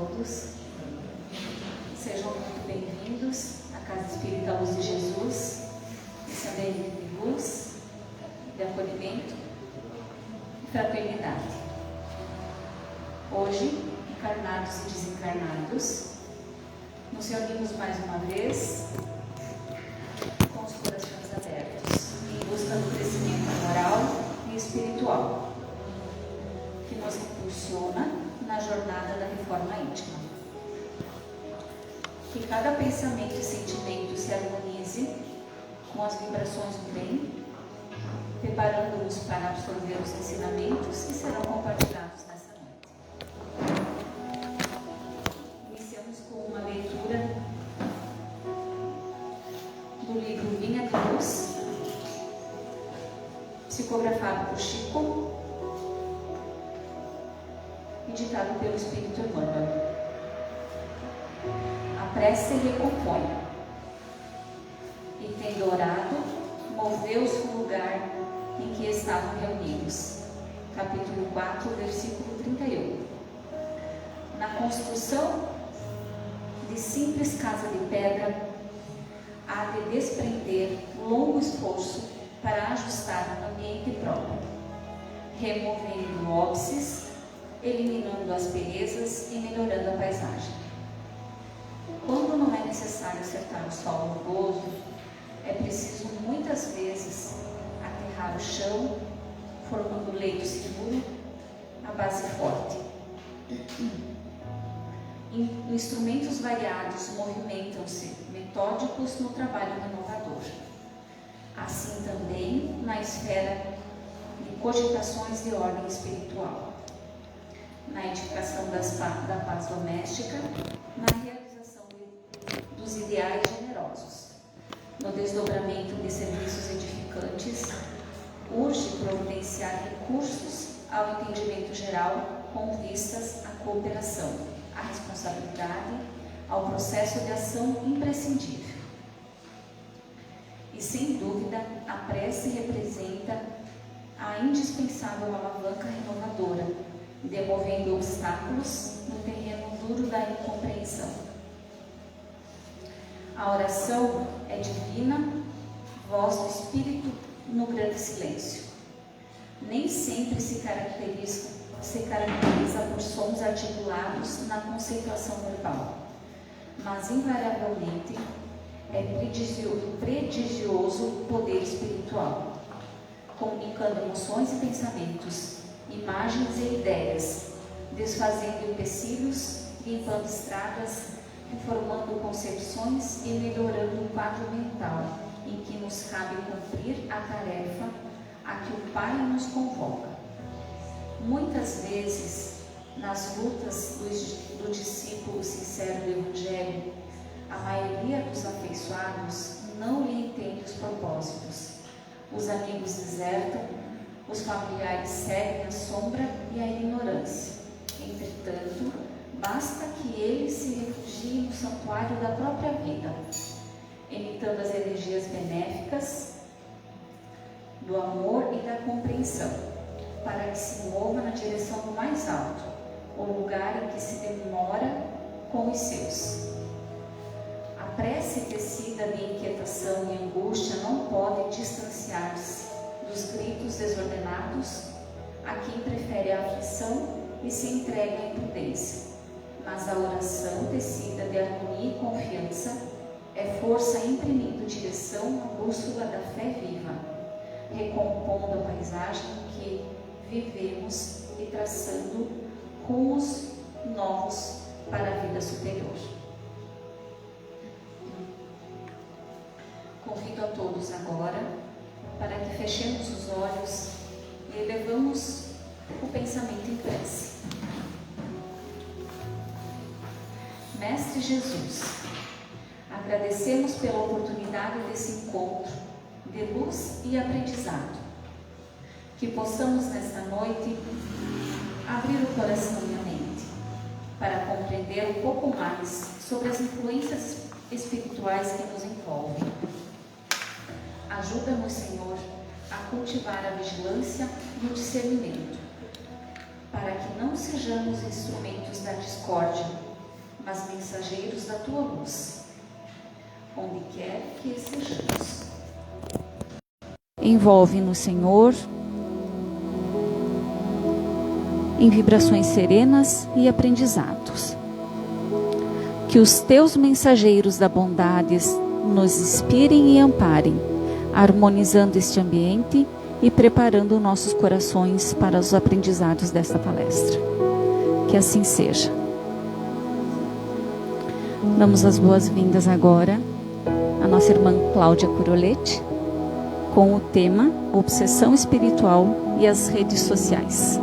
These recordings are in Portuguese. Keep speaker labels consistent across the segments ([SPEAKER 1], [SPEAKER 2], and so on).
[SPEAKER 1] todos. Sejam muito bem-vindos à Casa Espírita Luz de Jesus, esse ambiente de luz, de acolhimento e fraternidade. Hoje, encarnados e desencarnados, nos reunimos mais uma vez com os corações abertos, em busca do crescimento moral e espiritual, que nos impulsiona na jornada da reforma íntima. Que cada pensamento e sentimento se harmonize com as vibrações do bem, preparando-nos para absorver os ensinamentos que serão compartilhados nessa noite. Iniciamos com uma leitura do livro Vinha de Luz, psicografado por Chico e ditado pelo Espírito Emmanuel. A prece recompõe, e tendo orado, moveu-se o lugar em que estavam reunidos. Capítulo 4, versículo 31. Na construção de simples casa de pedra, há de desprender longo esforço para ajustar o ambiente próprio, removendo óbices, eliminando asperezas e melhorando a paisagem. Quando não é necessário acertar o solo rugoso, é preciso muitas vezes aterrar o chão, formando leito seguro, a base forte. Instrumentos variados movimentam-se, metódicos no trabalho renovador. Assim também na esfera de cogitações de ordem espiritual, na edificação da paz doméstica, na realização dos ideais generosos, no desdobramento de serviços edificantes, urge providenciar recursos ao entendimento geral com vistas à cooperação, à responsabilidade, ao processo de ação imprescindível. E sem dúvida, a prece representa a indispensável alavanca renovadora, demovendo obstáculos no terreno duro da incompreensão. A oração é divina, voz do Espírito no grande silêncio. Nem sempre se caracteriza por sons articulados na conceituação verbal, mas invariavelmente é prodigioso poder espiritual, comunicando emoções e pensamentos, imagens e ideias, desfazendo empecilhos, limpando estradas, informando concepções e melhorando o quadro mental em que nos cabe cumprir a tarefa a que o Pai nos convoca. Muitas vezes, nas lutas do discípulo sincero do Evangelho, a maioria dos afeiçoados não lhe entende os propósitos. Os amigos desertam, os familiares seguem a sombra e a ignorância. Entretanto, basta que ele se refugie no santuário da própria vida, imitando as energias benéficas do amor e da compreensão, para que se mova na direção do mais alto, o lugar em que se demora com os seus. A prece tecida de inquietação e angústia não pode distanciar-se dos gritos desordenados a quem prefere a aflição e se entrega à imprudência. Mas a oração tecida de harmonia e confiança é força imprimindo direção à bússola da fé viva, recompondo a paisagem que vivemos e traçando rumos novos para a vida superior. Convido a todos agora para que fechemos os olhos e elevamos o pensamento em prece. Mestre Jesus, agradecemos pela oportunidade desse encontro de luz e aprendizado. Que possamos nesta noite abrir o coração e a mente para compreender um pouco mais sobre as influências espirituais que nos envolvem. Ajuda-nos, Senhor, a cultivar a vigilância e o discernimento, para que não sejamos instrumentos da discórdia, mas mensageiros da tua luz, onde quer que estejamos. Envolve-nos, Senhor, em vibrações serenas e aprendizados. Que os teus mensageiros da bondade nos inspirem e amparem, harmonizando este ambiente e preparando nossos corações para os aprendizados desta palestra. Que assim seja. Damos as boas-vindas agora à nossa irmã Cláudia Curolete, com o tema Obsessão Espiritual e as redes sociais.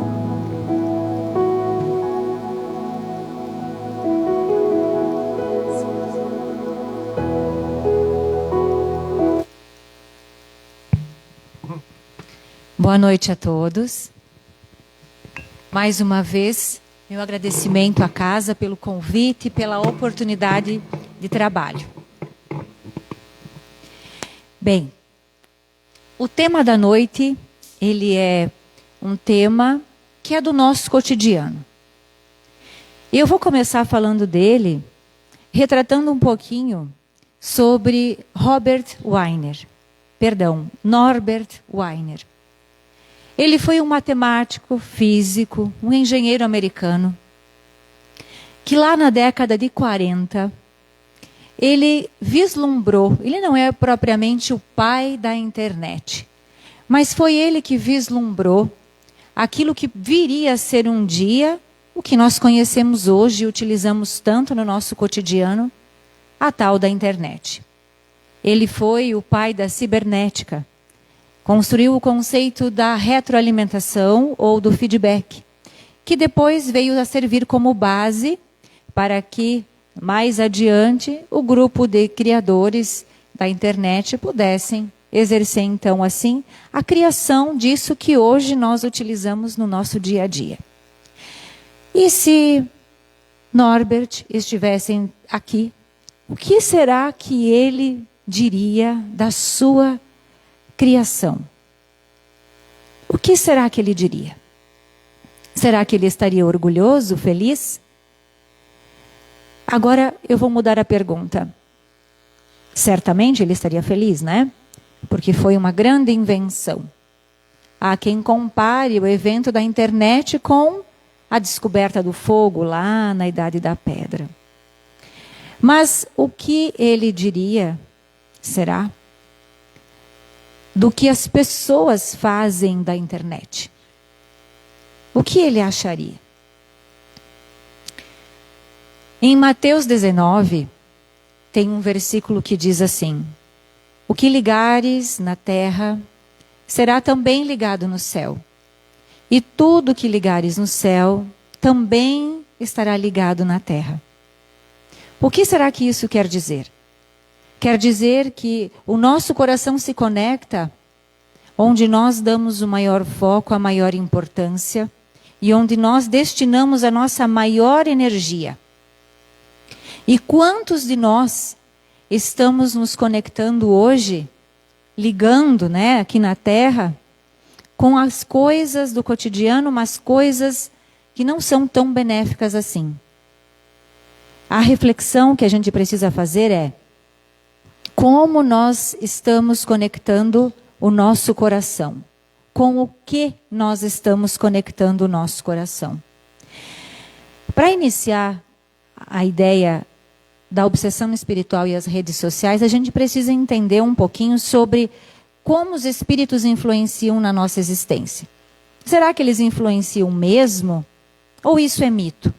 [SPEAKER 2] Boa noite a todos. Mais uma vez, meu agradecimento à casa pelo convite e pela oportunidade de trabalho. Bem, o tema da noite, ele é um tema que é do nosso cotidiano. Eu vou começar falando dele, retratando um pouquinho sobre Norbert Wiener. Ele foi um matemático, físico, um engenheiro americano, que lá na década de 40, ele vislumbrou, ele não é propriamente o pai da internet, mas foi ele que vislumbrou aquilo que viria a ser um dia, o que nós conhecemos hoje e utilizamos tanto no nosso cotidiano, a tal da internet. Ele foi o pai da cibernética. Construiu o conceito da retroalimentação ou do feedback, que depois veio a servir como base para que, mais adiante, o grupo de criadores da internet pudessem exercer, então, assim, a criação disso que hoje nós utilizamos no nosso dia a dia. E se Norbert estivesse aqui, o que será que ele diria da sua criação? O que será que ele diria? Será que ele estaria orgulhoso, feliz? Agora eu vou mudar a pergunta. Certamente ele estaria feliz, né? Porque foi uma grande invenção. Há quem compare o evento da internet com a descoberta do fogo lá na Idade da Pedra. Mas o que ele diria, será, do que as pessoas fazem da internet? O que ele acharia? Em Mateus 19, tem um versículo que diz assim: o que ligares na terra será também ligado no céu, e tudo que ligares no céu também estará ligado na terra. O que será que isso quer dizer? Quer dizer que o nosso coração se conecta onde nós damos o maior foco, a maior importância e onde nós destinamos a nossa maior energia. E quantos de nós estamos nos conectando hoje, ligando, né, aqui na Terra, com as coisas do cotidiano, mas coisas que não são tão benéficas assim? A reflexão que a gente precisa fazer é: como nós estamos conectando o nosso coração? Com o que nós estamos conectando o nosso coração? Para iniciar a ideia da obsessão espiritual e as redes sociais, a gente precisa entender um pouquinho sobre como os espíritos influenciam na nossa existência. Será que eles influenciam mesmo? Ou isso é mito?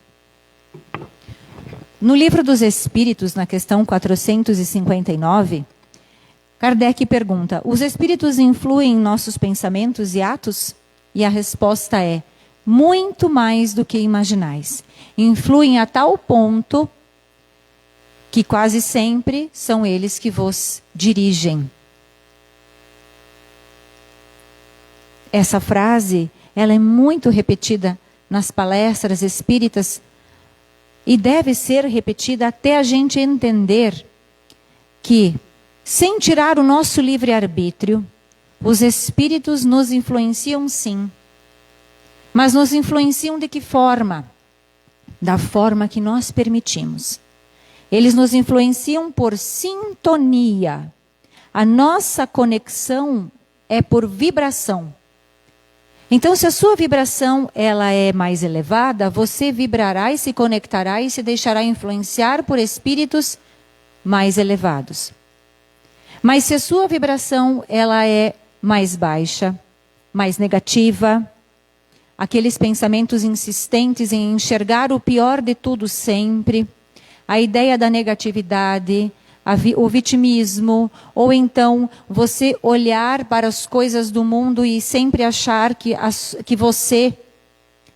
[SPEAKER 2] No Livro dos Espíritos, na questão 459, Kardec pergunta: os espíritos influem em nossos pensamentos e atos? E a resposta é: muito mais do que imaginais. Influem a tal ponto que quase sempre são eles que vos dirigem. Essa frase, ela é muito repetida nas palestras espíritas e deve ser repetida até a gente entender que, sem tirar o nosso livre-arbítrio, os espíritos nos influenciam sim. Mas nos influenciam de que forma? da forma que nós permitimos. Eles nos influenciam por sintonia. A nossa conexão é por vibração. Então, se a sua vibração ela é mais elevada, você vibrará e se conectará e se deixará influenciar por espíritos mais elevados. Mas se a sua vibração ela é mais baixa, mais negativa, aqueles pensamentos insistentes em enxergar o pior de tudo sempre, a ideia da negatividade, o vitimismo, ou então você olhar para as coisas do mundo e sempre achar que você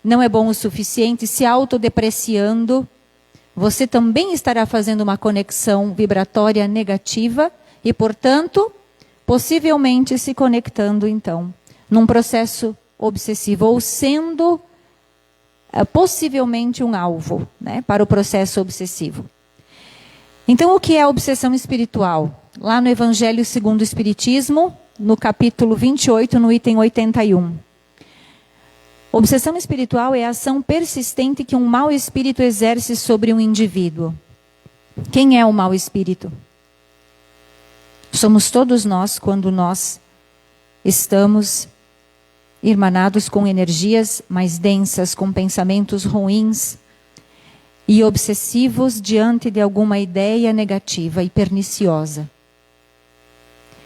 [SPEAKER 2] não é bom o suficiente, se autodepreciando, você também estará fazendo uma conexão vibratória negativa e, portanto, possivelmente se conectando, então, num processo obsessivo, ou sendo possivelmente um alvo, né, para o processo obsessivo. Então, o que é a obsessão espiritual? Lá no Evangelho segundo o Espiritismo, no capítulo 28, no item 81. Obsessão espiritual é a ação persistente que um mau espírito exerce sobre um indivíduo. Quem é o mau espírito? Somos todos nós quando nós estamos irmanados com energias mais densas, com pensamentos ruins e obsessivos diante de alguma ideia negativa e perniciosa.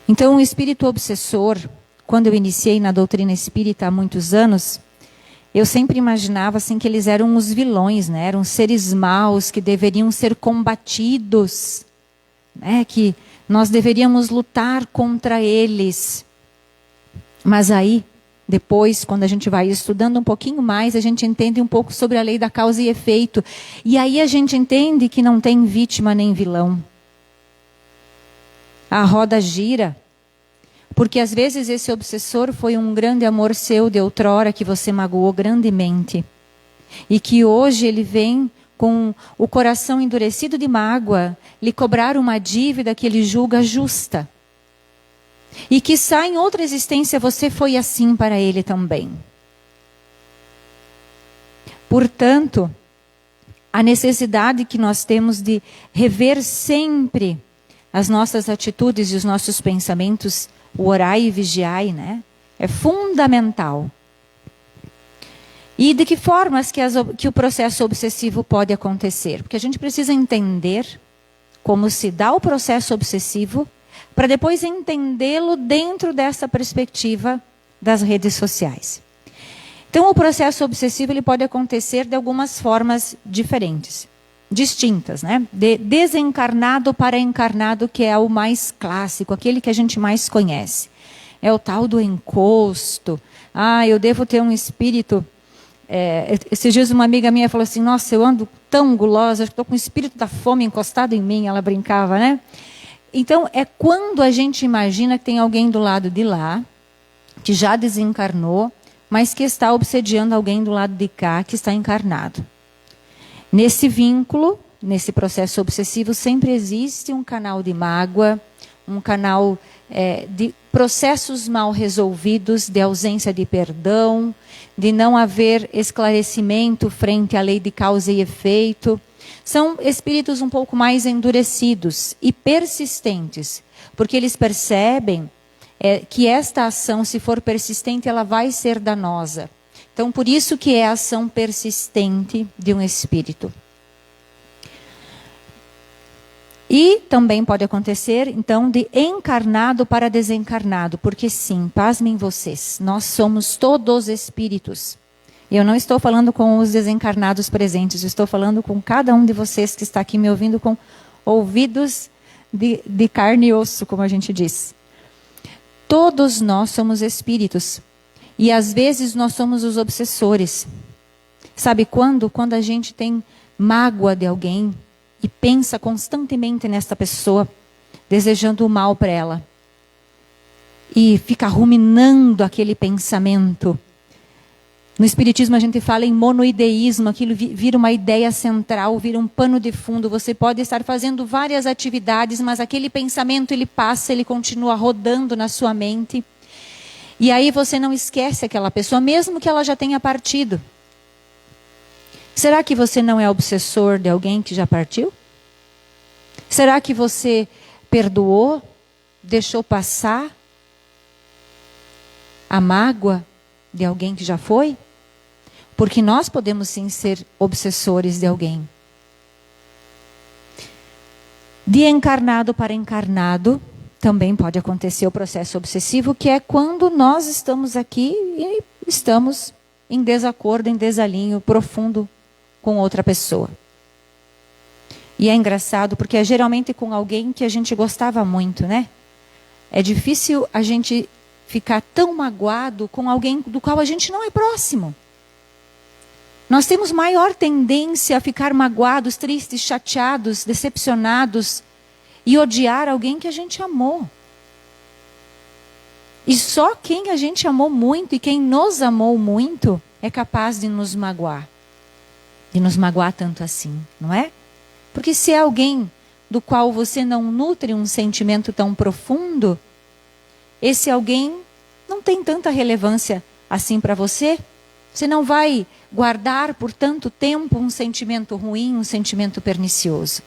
[SPEAKER 2] Então, o espírito obsessor, quando eu iniciei na doutrina espírita há muitos anos, eu sempre imaginava assim que eles eram os vilões, né? Eram seres maus que deveriam ser combatidos, né? Que nós deveríamos lutar contra eles. Mas aí, depois, quando a gente vai estudando um pouquinho mais, a gente entende um pouco sobre a lei da causa e efeito. E aí a gente entende que não tem vítima nem vilão. A roda gira. Porque às vezes esse obsessor foi um grande amor seu de outrora que você magoou grandemente. E que hoje ele vem com o coração endurecido de mágoa, lhe cobrar uma dívida que ele julga justa. E quiçá em outra existência você foi assim para ele também. Portanto, a necessidade que nós temos de rever sempre as nossas atitudes e os nossos pensamentos, o orai e vigiai, né? É fundamental. E de que formas que o processo obsessivo pode acontecer? Porque a gente precisa entender como se dá o processo obsessivo para depois entendê-lo dentro dessa perspectiva das redes sociais. Então, o processo obsessivo ele pode acontecer de algumas formas diferentes, distintas, né? De desencarnado para encarnado, que é o mais clássico, aquele que a gente mais conhece. É o tal do encosto. Ah, eu devo ter um espírito... esses dias uma amiga minha falou assim, nossa, eu ando tão gulosa, estou com o espírito da fome encostado em mim, ela brincava, né? Então, é quando a gente imagina que tem alguém do lado de lá, que já desencarnou, mas que está obsediando alguém do lado de cá, que está encarnado. Nesse vínculo, nesse processo obsessivo, sempre existe um canal de mágoa, um canal de processos mal resolvidos, de ausência de perdão, de não haver esclarecimento frente à lei de causa e efeito. São espíritos um pouco mais endurecidos e persistentes, porque eles percebem que esta ação, se for persistente, ela vai ser danosa. Então, por isso que é a ação persistente de um espírito. E também pode acontecer, então, de encarnado para desencarnado, porque sim, pasmem vocês, nós somos todos espíritos. E eu não estou falando com os desencarnados presentes, eu estou falando com cada um de vocês que está aqui me ouvindo com ouvidos de carne e osso, como a gente diz. Todos nós somos espíritos. E às vezes nós somos os obsessores. Sabe quando? Quando a gente tem mágoa de alguém e pensa constantemente nesta pessoa, desejando o mal para ela. E fica ruminando aquele pensamento. No Espiritismo a gente fala em monoideísmo, aquilo vira uma ideia central, vira um pano de fundo. Você pode estar fazendo várias atividades, mas aquele pensamento ele passa, ele continua rodando na sua mente. E aí você não esquece aquela pessoa, mesmo que ela já tenha partido. Será que você não é obsessor de alguém que já partiu? Será que você perdoou, deixou passar a mágoa de alguém que já foi? Porque nós podemos sim ser obsessores de alguém. De encarnado para encarnado, também pode acontecer o processo obsessivo, que é quando nós estamos aqui e estamos em desacordo, em desalinho profundo com outra pessoa. E é engraçado porque é geralmente com alguém que a gente gostava muito, né? É difícil a gente ficar tão magoado com alguém do qual a gente não é próximo. Nós temos maior tendência a ficar magoados, tristes, chateados, decepcionados e odiar alguém que a gente amou. E só quem a gente amou muito e quem nos amou muito é capaz de nos magoar. De nos magoar tanto assim, não é? Porque se é alguém do qual você não nutre um sentimento tão profundo, esse alguém não tem tanta relevância assim para você. Você não vai guardar por tanto tempo um sentimento ruim, um sentimento pernicioso.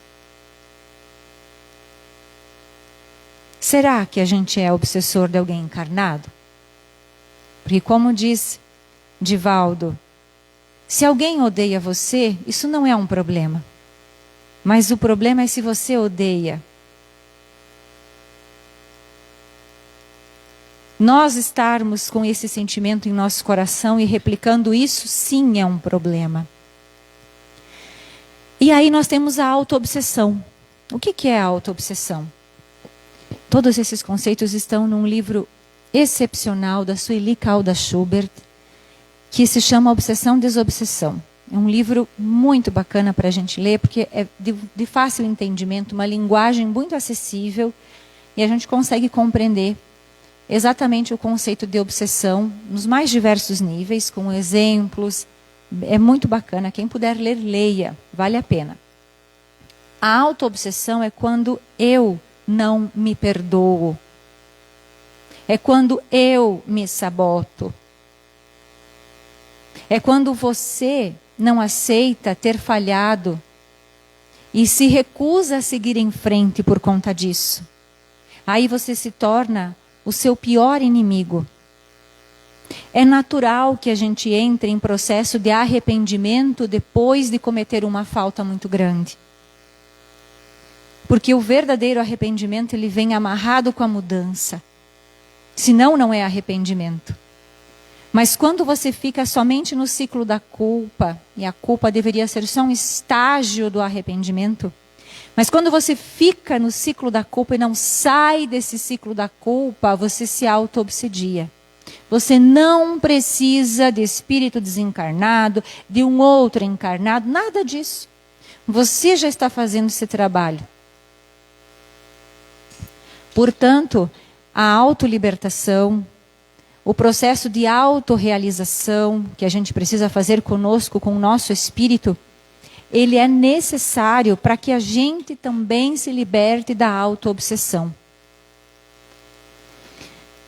[SPEAKER 2] Será que a gente é obsessor de alguém encarnado? Porque como diz Divaldo, se alguém odeia você, isso não é um problema. Mas o problema é se você odeia. Nós estarmos com esse sentimento em nosso coração e replicando isso, sim, é um problema. E aí nós temos a autoobsessão. O que é a autoobsessão? Todos esses conceitos estão num livro excepcional da Sueli Caldas Schubert, que se chama Obsessão Desobsessão. É um livro muito bacana para a gente ler, porque é de fácil entendimento, uma linguagem muito acessível, e a gente consegue compreender exatamente o conceito de obsessão nos mais diversos níveis, com exemplos. É muito bacana. Quem puder ler, leia. Vale a pena. A autoobsessão é quando eu não me perdoo. É quando eu me saboto. É quando você não aceita ter falhado e se recusa a seguir em frente por conta disso. Aí você se torna o seu pior inimigo. É natural que a gente entre em processo de arrependimento depois de cometer uma falta muito grande. Porque o verdadeiro arrependimento, ele vem amarrado com a mudança. Senão, não é arrependimento. Mas quando você fica somente no ciclo da culpa, e a culpa deveria ser só um estágio do arrependimento, mas quando você fica no ciclo da culpa e não sai desse ciclo da culpa, você se auto-obsedia. Você não precisa de espírito desencarnado, de um outro encarnado, nada disso. Você já está fazendo esse trabalho. Portanto, a autolibertação, o processo de autorrealização que a gente precisa fazer conosco, com o nosso espírito, ele é necessário para que a gente também se liberte da autoobsessão.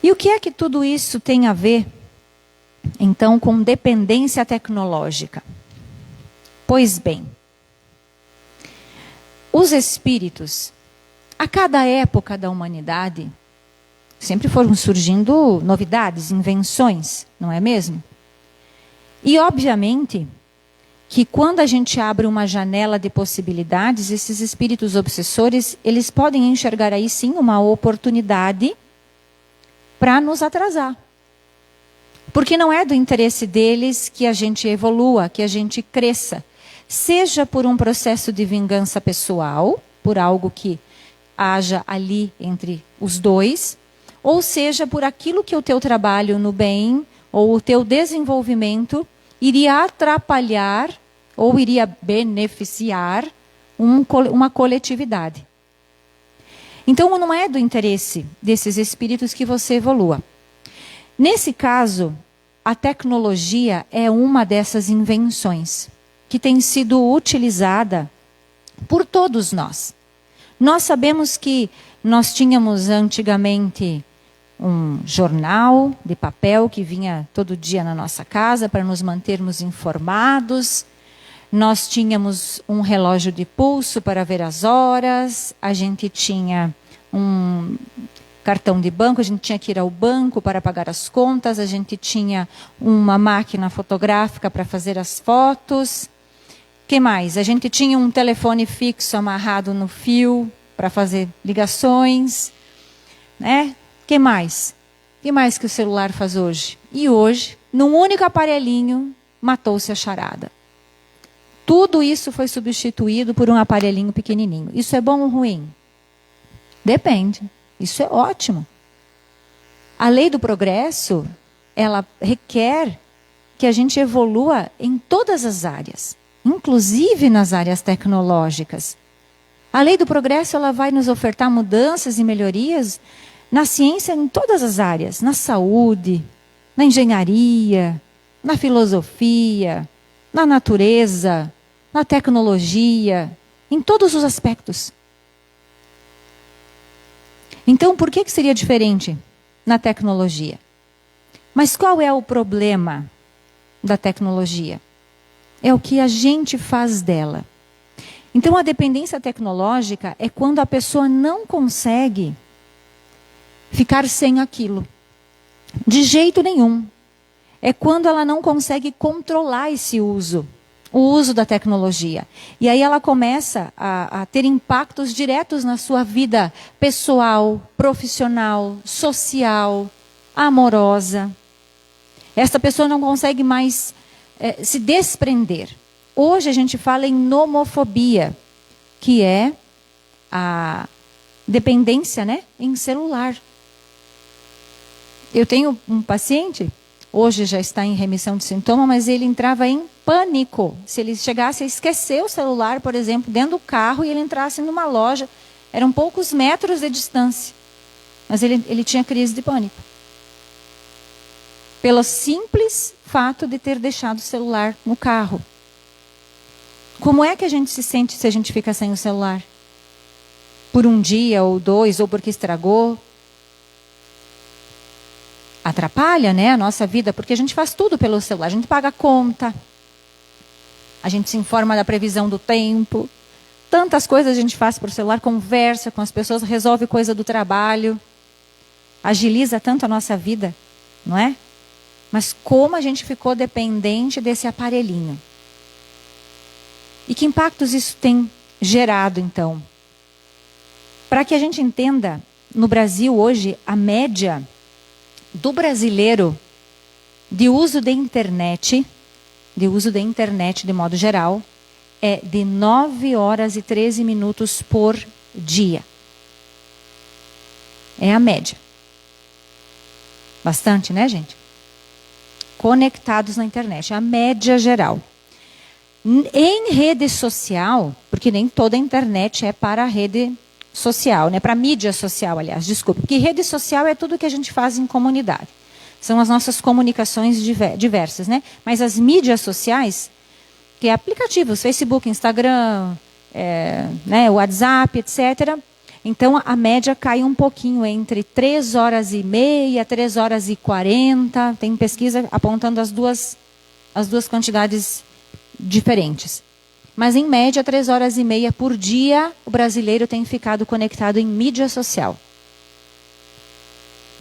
[SPEAKER 2] E o que é que tudo isso tem a ver, então, com dependência tecnológica? Pois bem, os espíritos, a cada época da humanidade, sempre foram surgindo novidades, invenções, não é mesmo? E, obviamente, que quando a gente abre uma janela de possibilidades, esses espíritos obsessores, eles podem enxergar aí sim uma oportunidade para nos atrasar. Porque não é do interesse deles que a gente evolua, que a gente cresça. Seja por um processo de vingança pessoal, por algo que haja ali entre os dois, ou seja por aquilo que o teu trabalho no bem, ou o teu desenvolvimento, iria atrapalhar ou iria beneficiar uma coletividade. Então, não é do interesse desses espíritos que você evolua. Nesse caso, a tecnologia é uma dessas invenções que tem sido utilizada por todos nós. Nós sabemos que nós tínhamos antigamente um jornal de papel que vinha todo dia na nossa casa para nos mantermos informados. nós tínhamos um relógio de pulso para ver as horas, a gente tinha um cartão de banco, a gente tinha que ir ao banco para pagar as contas, a gente tinha uma máquina fotográfica para fazer as fotos. Que mais? A gente tinha um telefone fixo amarrado no fio para fazer ligações, né? Que mais? Que mais que o celular faz hoje? E hoje, num único aparelhinho, matou-se a charada. Tudo isso foi substituído por um aparelhinho pequenininho. Isso é bom ou ruim? Depende. Isso é ótimo. A lei do progresso, ela requer que a gente evolua em todas as áreas, inclusive nas áreas tecnológicas. A lei do progresso, ela vai nos ofertar mudanças e melhorias na ciência em todas as áreas, na saúde, na engenharia, na filosofia, na natureza, na tecnologia, em todos os aspectos. Então, por que seria diferente na tecnologia? Mas qual é o problema da tecnologia? É o que a gente faz dela. Então, a dependência tecnológica é quando a pessoa não consegue ficar sem aquilo. De jeito nenhum. É quando ela não consegue controlar esse uso, o uso da tecnologia. E aí ela começa a ter impactos diretos na sua vida pessoal, profissional, social, amorosa. Essa pessoa não consegue mais se desprender. Hoje a gente fala em nomofobia, que é a dependência, né, em celular. Eu tenho um paciente, hoje já está em remissão de sintoma, mas ele entrava em pânico. Se ele chegasse a esquecer o celular, por exemplo, dentro do carro e ele entrasse numa loja, eram poucos metros de distância. Mas ele tinha crise de pânico. Pelo simples fato de ter deixado o celular no carro. Como é que a gente se sente se a gente fica sem o celular? Por um dia ou dois, ou porque estragou? Atrapalha, né, a nossa vida, porque a gente faz tudo pelo celular. A gente paga a conta, a gente se informa da previsão do tempo. Tantas coisas a gente faz por celular, conversa com as pessoas, resolve coisa do trabalho. Agiliza tanto a nossa vida, não é? Mas como a gente ficou dependente desse aparelhinho? E que impactos isso tem gerado, então? Para que a gente entenda, no Brasil hoje, a média do brasileiro de uso da internet, de modo geral, é de 9 horas e 13 minutos por dia. É a média. Bastante, né, gente? Conectados na internet, a média geral. Em rede social, porque nem toda a internet é para a rede social, né? Para mídia social, aliás, desculpa. Porque rede social é tudo que a gente faz em comunidade. São as nossas comunicações diversas, né? Mas as mídias sociais, que é aplicativos, Facebook, Instagram, né, WhatsApp, etc. Então, a média cai um pouquinho entre 3 horas e meia, 3 horas e 40. Tem pesquisa apontando as duas quantidades diferentes. Mas, em média, 3 horas e meia por dia, o brasileiro tem ficado conectado em mídia social.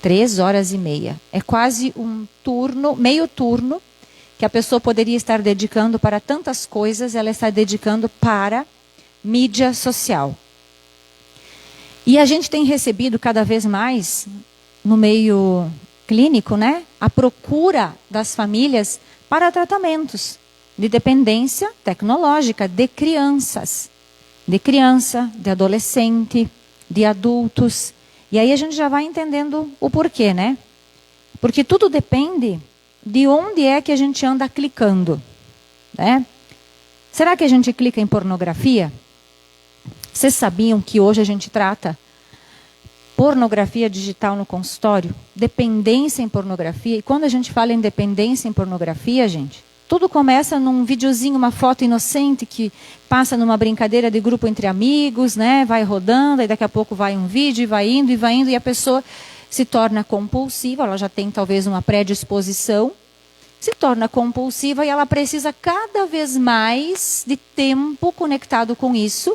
[SPEAKER 2] 3 horas e meia. É quase um turno, meio turno, que a pessoa poderia estar dedicando para tantas coisas, ela está dedicando para mídia social. E a gente tem recebido cada vez mais, no meio clínico, né, a procura das famílias para tratamentos de dependência tecnológica de crianças. De criança, de adolescente, de adultos. E aí a gente já vai entendendo o porquê, né? Porque tudo depende de onde é que a gente anda clicando, né? Será que a gente clica em pornografia? Vocês sabiam que hoje a gente trata pornografia digital no consultório? Dependência em pornografia. E quando a gente fala em dependência em pornografia, gente, tudo começa num videozinho, uma foto inocente que passa numa brincadeira de grupo entre amigos, né? Vai rodando, e daqui a pouco vai um vídeo, e vai indo, e a pessoa se torna compulsiva, ela já tem talvez uma predisposição, se torna compulsiva e ela precisa cada vez mais de tempo conectado com isso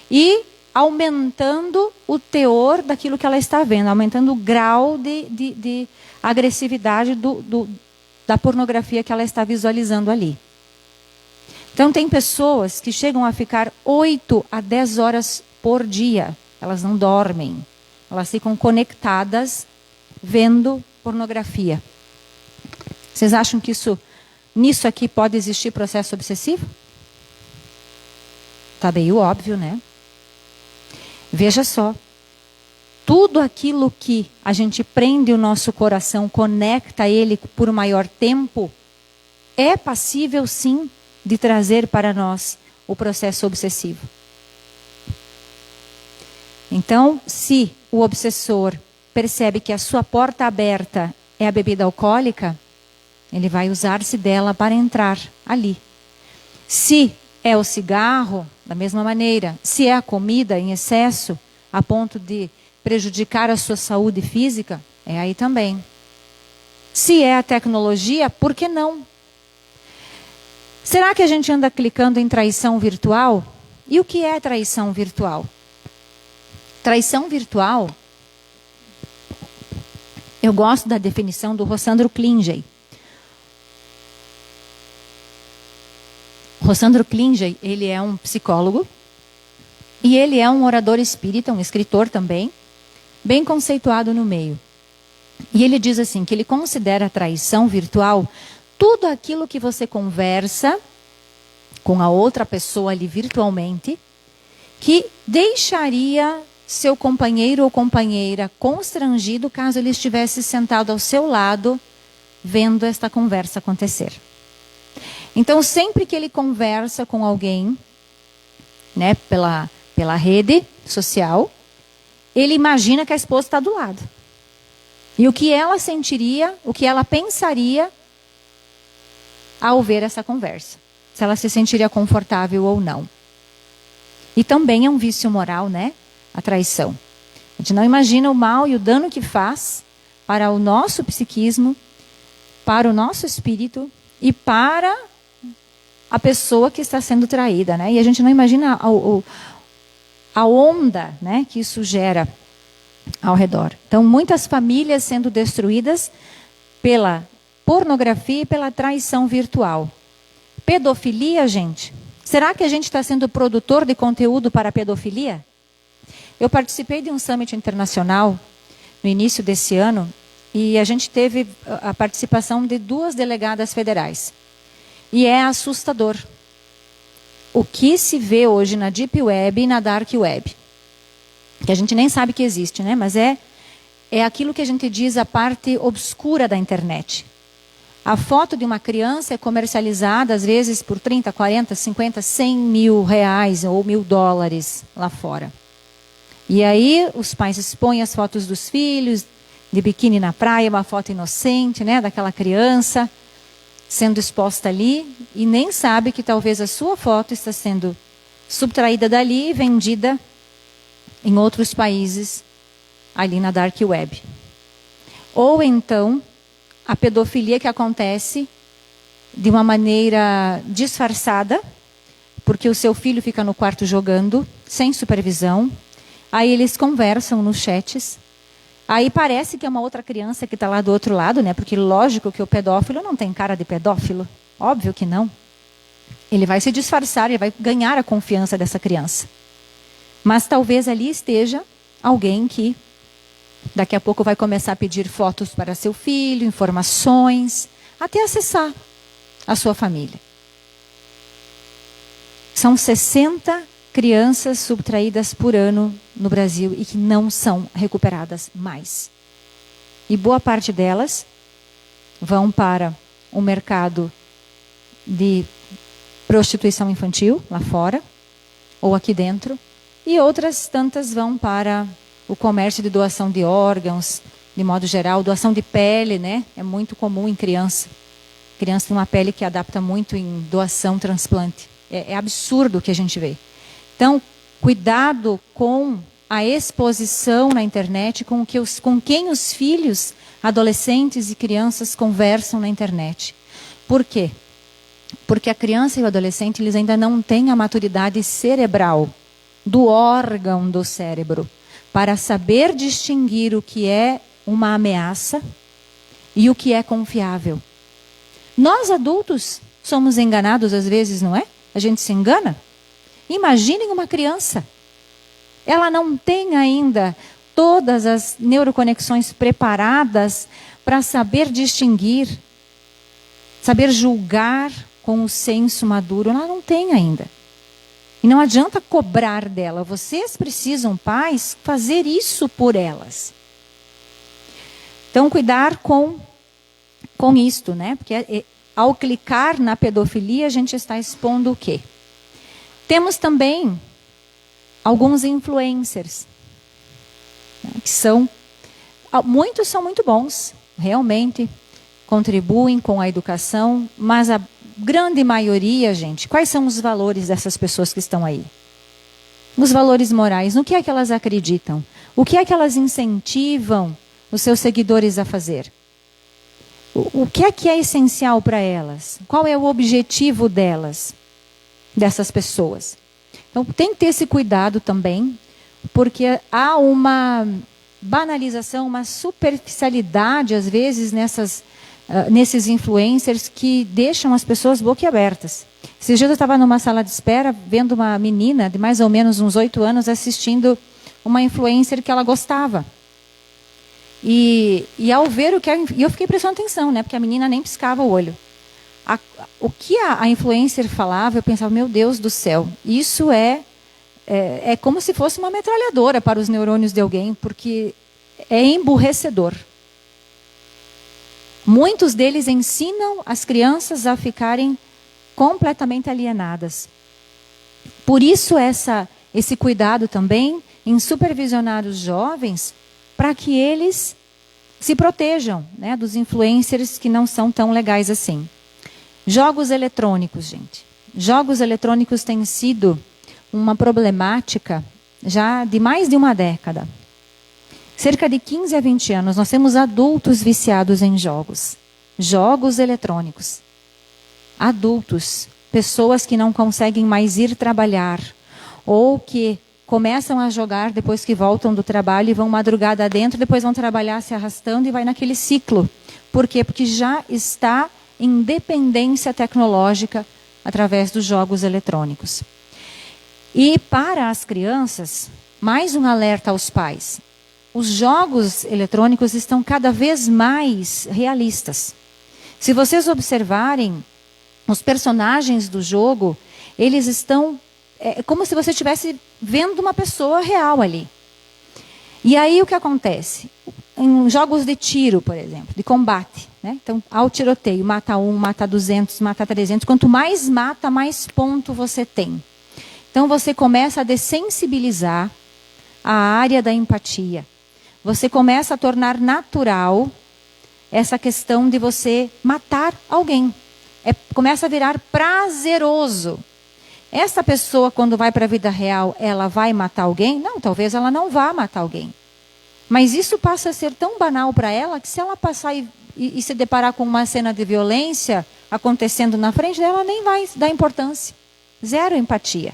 [SPEAKER 2] e aumentando o teor daquilo que ela está vendo, aumentando o grau de agressividade da pornografia que ela está visualizando ali. Então, tem pessoas que chegam a ficar 8 a 10 horas por dia. Elas não dormem. Elas ficam conectadas vendo pornografia. Vocês acham que nisso aqui pode existir processo obsessivo? Está meio óbvio, né? Veja só. Tudo aquilo que a gente prende o nosso coração, conecta ele por maior tempo, é passível sim de trazer para nós o processo obsessivo. Então, se o obsessor percebe que a sua porta aberta é a bebida alcoólica, ele vai usar-se dela para entrar ali. Se é o cigarro, da mesma maneira. Se é a comida em excesso, a ponto de prejudicar a sua saúde física, é aí também. Se é a tecnologia, por que não? Será que a gente anda clicando em traição virtual? E o que é traição virtual? Traição virtual, eu gosto da definição do Rossandro Klingey. Rossandro Klingey, ele é um psicólogo e ele é um orador espírita, um escritor também, bem conceituado no meio. E ele diz assim, que ele considera a traição virtual tudo aquilo que você conversa com a outra pessoa ali virtualmente, que deixaria seu companheiro ou companheira constrangido caso ele estivesse sentado ao seu lado, vendo esta conversa acontecer. Então, sempre que ele conversa com alguém, né, pela rede social, ele imagina que a esposa está do lado. E o que ela sentiria, o que ela pensaria ao ver essa conversa. Se ela se sentiria confortável ou não. E também é um vício moral, né? A traição. A gente não imagina o mal e o dano que faz para o nosso psiquismo, para o nosso espírito e para a pessoa que está sendo traída, né? E a gente não imagina a onda, né, que isso gera ao redor. Então, muitas famílias sendo destruídas pela pornografia e pela traição virtual. Pedofilia, gente. Será que a gente está sendo produtor de conteúdo para a pedofilia? Eu participei de um summit internacional no início desse ano e a gente teve a participação de 2 delegadas federais. E é assustador o que se vê hoje na Deep Web e na Dark Web. Que a gente nem sabe que existe, né? Mas é aquilo que a gente diz a parte obscura da internet. A foto de uma criança é comercializada, às vezes, por 30, 40, 50, 100 mil reais ou $1.000 lá fora. E aí os pais expõem as fotos dos filhos, de biquíni na praia, uma foto inocente, né, daquela criança sendo exposta ali, e nem sabe que talvez a sua foto está sendo subtraída dali e vendida em outros países, ali na Dark Web. Ou então, a pedofilia que acontece de uma maneira disfarçada, porque o seu filho fica no quarto jogando, sem supervisão. Aí eles conversam nos chats. Aí parece que é uma outra criança que está lá do outro lado, né? Porque lógico que o pedófilo não tem cara de pedófilo. Óbvio que não. Ele vai se disfarçar, ele vai ganhar a confiança dessa criança. Mas talvez ali esteja alguém que daqui a pouco vai começar a pedir fotos para seu filho, informações, até acessar a sua família. São 60 crianças subtraídas por ano no Brasil e que não são recuperadas mais. E boa parte delas vão para o mercado de prostituição infantil, lá fora, ou aqui dentro, e outras tantas vão para o comércio de doação de órgãos, de modo geral, doação de pele, né? É muito comum em criança. Criança tem uma pele que adapta muito em doação, transplante. É absurdo o que a gente vê. Então, cuidado com a exposição na internet, com quem os filhos, adolescentes e crianças conversam na internet. Por quê? Porque a criança e o adolescente, eles ainda não têm a maturidade cerebral do órgão do cérebro para saber distinguir o que é uma ameaça e o que é confiável. Nós adultos somos enganados às vezes, não é? A gente se engana. Imaginem uma criança. Ela não tem ainda todas as neuroconexões preparadas para saber distinguir, saber julgar com o senso maduro. Ela não tem ainda. E não adianta cobrar dela. Vocês precisam, pais, fazer isso por elas. Então, cuidar com isto, né? Porque ao clicar na pedofilia, a gente está expondo o quê? Temos também alguns influencers, né, muitos são muito bons, realmente, contribuem com a educação, mas a grande maioria, gente, quais são os valores dessas pessoas que estão aí? Os valores morais, no que é que elas acreditam? O que é que elas incentivam os seus seguidores a fazer? O que é essencial para elas? Qual é o objetivo delas, dessas pessoas? Então, tem que ter esse cuidado também, porque há uma banalização, uma superficialidade, às vezes, nesses influencers que deixam as pessoas boquiabertas. Esses dias eu estava numa sala de espera, vendo uma menina de mais ou menos uns 8 anos assistindo uma influencer que ela gostava. E ao ver e eu fiquei prestando atenção, né? Porque a menina nem piscava o olho. O que a influencer falava, eu pensava, meu Deus do céu, isso é como se fosse uma metralhadora para os neurônios de alguém, porque é emburrecedor. Muitos deles ensinam as crianças a ficarem completamente alienadas. Por isso esse cuidado também em supervisionar os jovens, para que eles se protejam, né, dos influencers que não são tão legais assim. Jogos eletrônicos, gente. Jogos eletrônicos têm sido uma problemática já de mais de uma década. Cerca de 15 a 20 anos, nós temos adultos viciados em jogos. Jogos eletrônicos. Adultos, pessoas que não conseguem mais ir trabalhar, ou que começam a jogar depois que voltam do trabalho e vão madrugada adentro, depois vão trabalhar se arrastando e vai naquele ciclo. Por quê? Porque já está em dependência tecnológica através dos jogos eletrônicos. E para as crianças, mais um alerta aos pais. Os jogos eletrônicos estão cada vez mais realistas. Se vocês observarem, os personagens do jogo, eles estão como se você estivesse vendo uma pessoa real ali. E aí o que acontece? Em jogos de tiro, por exemplo, de combate, né? Então, ao tiroteio, mata 1, mata 200, mata 300. Quanto mais mata, mais ponto você tem. Então, você começa a dessensibilizar a área da empatia. Você começa a tornar natural essa questão de você matar alguém. Começa a virar prazeroso. Essa pessoa, quando vai para a vida real, ela vai matar alguém? Não, talvez ela não vá matar alguém. Mas isso passa a ser tão banal para ela, que se ela passar e se deparar com uma cena de violência acontecendo na frente dela, ela nem vai dar importância. Zero empatia.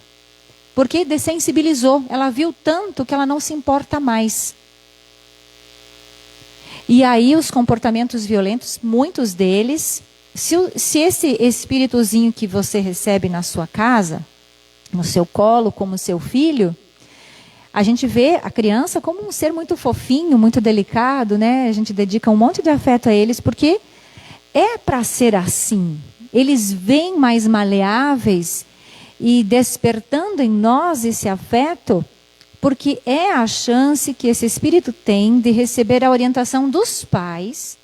[SPEAKER 2] Porque dessensibilizou. Ela viu tanto que ela não se importa mais. E aí os comportamentos violentos, muitos deles... Se esse espíritozinho que você recebe na sua casa, no seu colo, como seu filho, a gente vê a criança como um ser muito fofinho, muito delicado, né? A gente dedica um monte de afeto a eles, porque é para ser assim. Eles vêm mais maleáveis e despertando em nós esse afeto, porque é a chance que esse espírito tem de receber a orientação dos pais,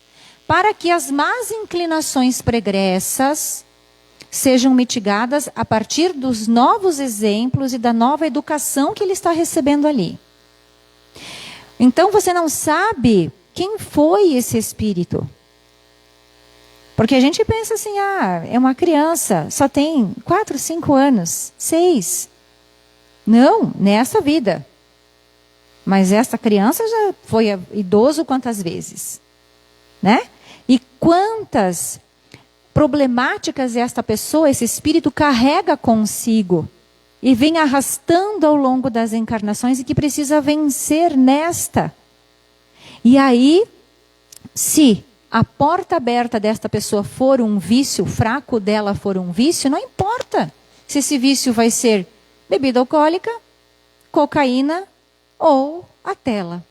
[SPEAKER 2] para que as más inclinações pregressas sejam mitigadas a partir dos novos exemplos e da nova educação que ele está recebendo ali. Então você não sabe quem foi esse espírito. Porque a gente pensa assim, é uma criança, só tem 4, 5 anos, 6. Não, nessa vida. Mas essa criança já foi idoso quantas vezes? Né? E quantas problemáticas esta pessoa, esse espírito carrega consigo e vem arrastando ao longo das encarnações e que precisa vencer nesta. E aí, se a porta aberta desta pessoa for um vício, o fraco dela for um vício, não importa se esse vício vai ser bebida alcoólica, cocaína ou a tela.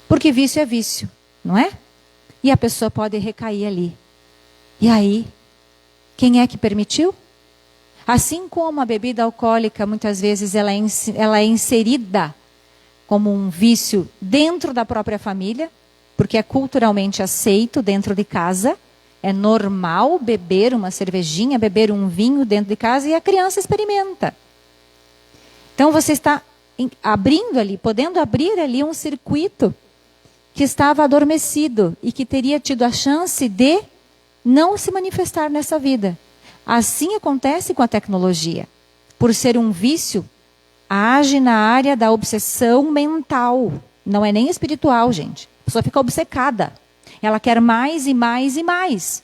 [SPEAKER 2] Porque vício é vício, não é? E a pessoa pode recair ali. E aí, quem é que permitiu? Assim como a bebida alcoólica, muitas vezes ela é inserida como um vício dentro da própria família, porque é culturalmente aceito dentro de casa. É normal beber uma cervejinha, beber um vinho dentro de casa e a criança experimenta. Então você está abrindo ali, podendo abrir ali um circuito que estava adormecido e que teria tido a chance de não se manifestar nessa vida. Assim acontece com a tecnologia. Por ser um vício, age na área da obsessão mental. Não é nem espiritual, gente. A pessoa fica obcecada. Ela quer mais e mais e mais.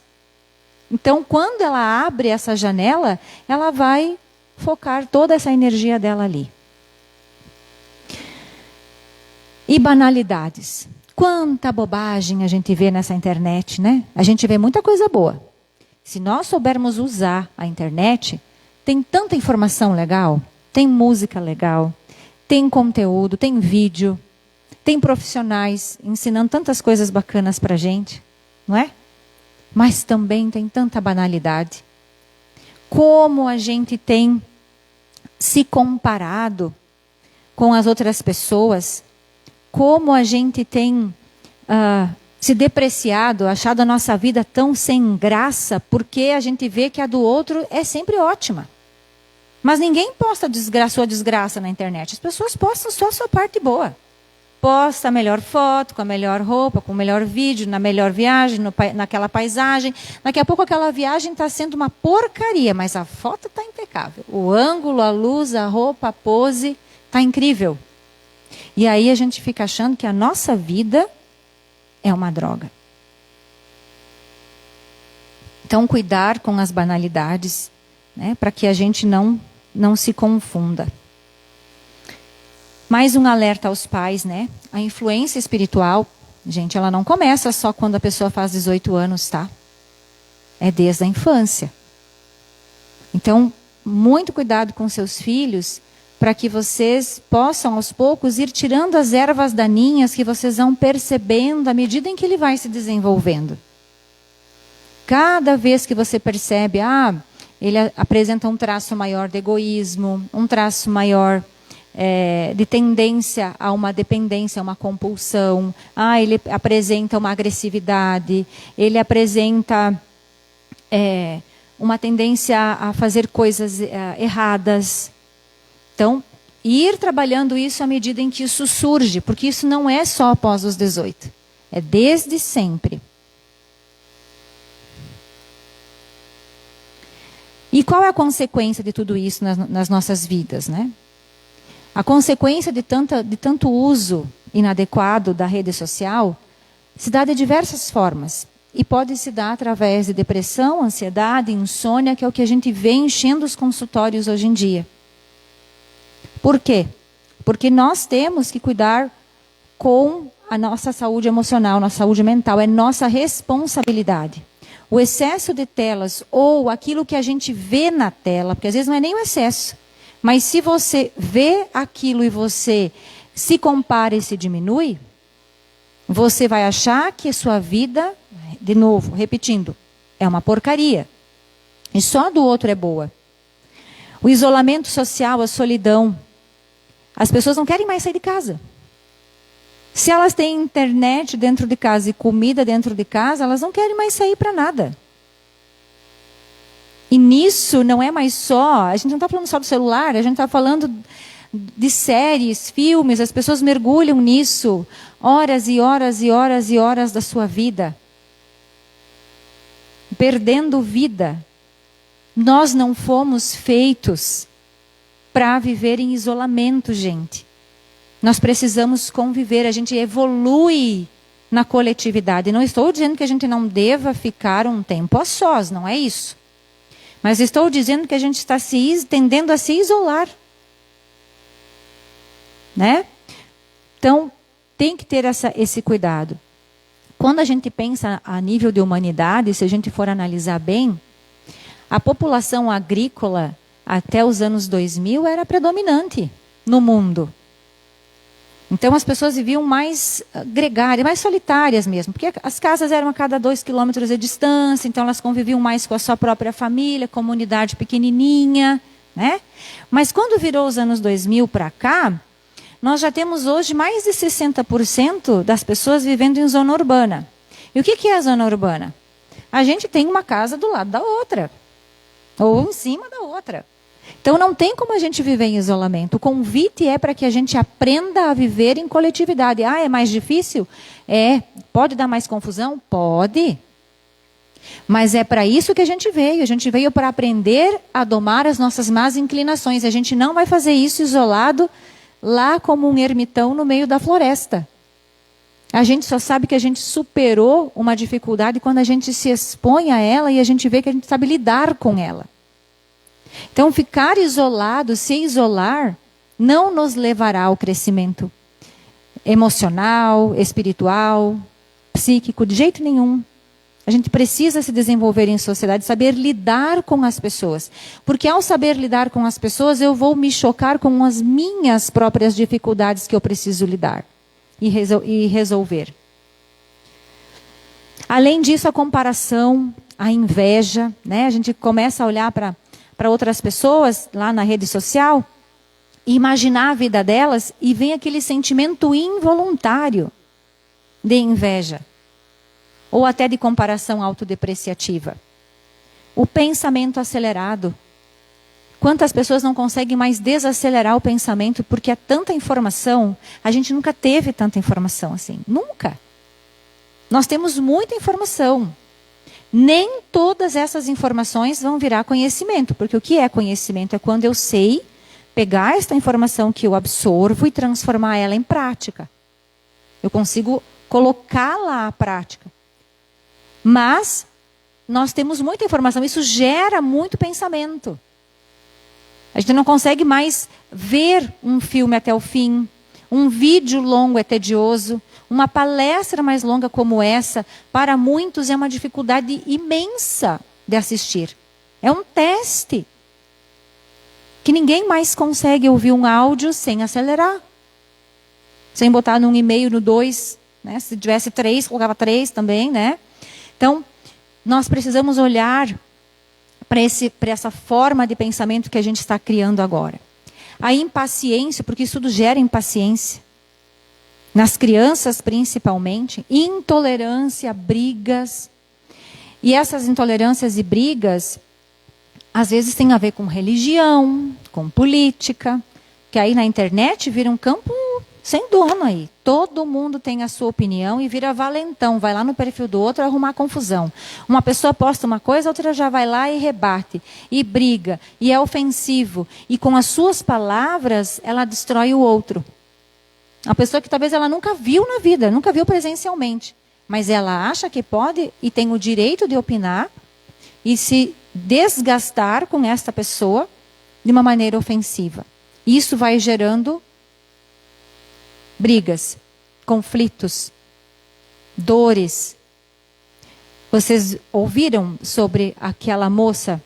[SPEAKER 2] Então, quando ela abre essa janela, ela vai focar toda essa energia dela ali. E banalidades. Quanta bobagem a gente vê nessa internet, né? A gente vê muita coisa boa. Se nós soubermos usar a internet, tem tanta informação legal, tem música legal, tem conteúdo, tem vídeo, tem profissionais ensinando tantas coisas bacanas pra gente, não é? Mas também tem tanta banalidade. Como a gente tem se comparado com as outras pessoas, como a gente tem se depreciado, achado a nossa vida tão sem graça, porque a gente vê que a do outro é sempre ótima. Mas ninguém posta sua desgraça na internet. As pessoas postam só a sua parte boa. Posta a melhor foto, com a melhor roupa, com o melhor vídeo, na melhor viagem, naquela paisagem. Daqui a pouco aquela viagem está sendo uma porcaria, mas a foto está impecável. O ângulo, a luz, a roupa, a pose, está incrível. E aí a gente fica achando que a nossa vida é uma droga. Então, cuidar com as banalidades, né, para que a gente não se confunda. Mais um alerta aos pais, né? A influência espiritual, gente, ela não começa só quando a pessoa faz 18 anos, tá? É desde a infância. Então, muito cuidado com seus filhos, para que vocês possam, aos poucos, ir tirando as ervas daninhas que vocês vão percebendo à medida em que ele vai se desenvolvendo. Cada vez que você percebe, ele apresenta um traço maior de egoísmo, um traço maior de tendência a uma dependência, a uma compulsão. Ele apresenta uma agressividade, ele apresenta uma tendência a fazer coisas erradas. Então, ir trabalhando isso à medida em que isso surge, porque isso não é só após os 18, é desde sempre. E qual é a consequência de tudo isso nas nossas vidas, né? A consequência de tanto uso inadequado da rede social se dá de diversas formas. E pode se dar através de depressão, ansiedade, insônia, que é o que a gente vê enchendo os consultórios hoje em dia. Por quê? Porque nós temos que cuidar com a nossa saúde emocional, nossa saúde mental. É nossa responsabilidade. O excesso de telas ou aquilo que a gente vê na tela, porque às vezes não é nem o excesso, mas se você vê aquilo e você se compara e se diminui, você vai achar que a sua vida, de novo, repetindo, é uma porcaria. E só do outro é boa. O isolamento social, a solidão. As pessoas não querem mais sair de casa. Se elas têm internet dentro de casa e comida dentro de casa, elas não querem mais sair para nada. E nisso não é mais só, a gente não está falando só do celular, a gente está falando de séries, filmes, as pessoas mergulham nisso, horas e horas e horas e horas da sua vida. Perdendo vida. Nós não fomos feitos para viver em isolamento, gente. Nós precisamos conviver, a gente evolui na coletividade. Não estou dizendo que a gente não deva ficar um tempo a sós, não é isso. Mas estou dizendo que a gente está tendendo a se isolar. Né? Então, tem que ter esse cuidado. Quando a gente pensa a nível de humanidade, se a gente for analisar bem, a população agrícola até os anos 2000 era predominante no mundo. Então as pessoas viviam mais gregárias, mais solitárias mesmo, porque as casas eram a cada 2 quilômetros de distância, então elas conviviam mais com a sua própria família, comunidade pequenininha, né? Mas quando virou os anos 2000 para cá, nós já temos hoje mais de 60% das pessoas vivendo em zona urbana. E o que é a zona urbana? A gente tem uma casa do lado da outra, ou em cima da outra. Então não tem como a gente viver em isolamento. O convite é para que a gente aprenda a viver em coletividade. Ah, é mais difícil? É. Pode dar mais confusão? Pode. Mas é para isso que a gente veio. A gente veio para aprender a domar as nossas más inclinações. A gente não vai fazer isso isolado lá como um ermitão no meio da floresta. A gente só sabe que a gente superou uma dificuldade quando a gente se expõe a ela e a gente vê que a gente sabe lidar com ela. Então, ficar isolado, se isolar, não nos levará ao crescimento emocional, espiritual, psíquico, de jeito nenhum. A gente precisa se desenvolver em sociedade, saber lidar com as pessoas. Porque ao saber lidar com as pessoas, eu vou me chocar com as minhas próprias dificuldades que eu preciso lidar e resolver. Além disso, a comparação, a inveja, né? A gente começa a olhar para outras pessoas lá na rede social e imaginar a vida delas e vem aquele sentimento involuntário de inveja. Ou até de comparação autodepreciativa. O pensamento acelerado. Quantas pessoas não conseguem mais desacelerar o pensamento porque é tanta informação? A gente nunca teve tanta informação assim. Nunca. Nós temos muita informação. Nem todas essas informações vão virar conhecimento. Porque o que é conhecimento? É quando eu sei pegar esta informação que eu absorvo e transformar ela em prática. Eu consigo colocá-la à prática. Mas nós temos muita informação, isso gera muito pensamento. A gente não consegue mais ver um filme até o fim, um vídeo longo é tedioso, uma palestra mais longa como essa, para muitos é uma dificuldade imensa de assistir. É um teste. Que ninguém mais consegue ouvir um áudio sem acelerar. Sem botar num e-mail no 2, né? Se tivesse 3, colocava 3 também, né? Então, nós precisamos olhar para essa forma de pensamento que a gente está criando agora. A impaciência, porque isso tudo gera impaciência. Nas crianças, principalmente. Intolerância, brigas. E essas intolerâncias e brigas, às vezes, têm a ver com religião, com política. Que aí na internet vira um campo sem dono aí. Todo mundo tem a sua opinião e vira valentão. Vai lá no perfil do outro arrumar confusão. Uma pessoa posta uma coisa, a outra já vai lá e rebate. E briga. E é ofensivo. E com as suas palavras, ela destrói o outro. Uma pessoa que talvez ela nunca viu na vida, nunca viu presencialmente. Mas ela acha que pode e tem o direito de opinar e se desgastar com esta pessoa de uma maneira ofensiva. Isso vai gerando brigas, conflitos, dores. Vocês ouviram sobre aquela moça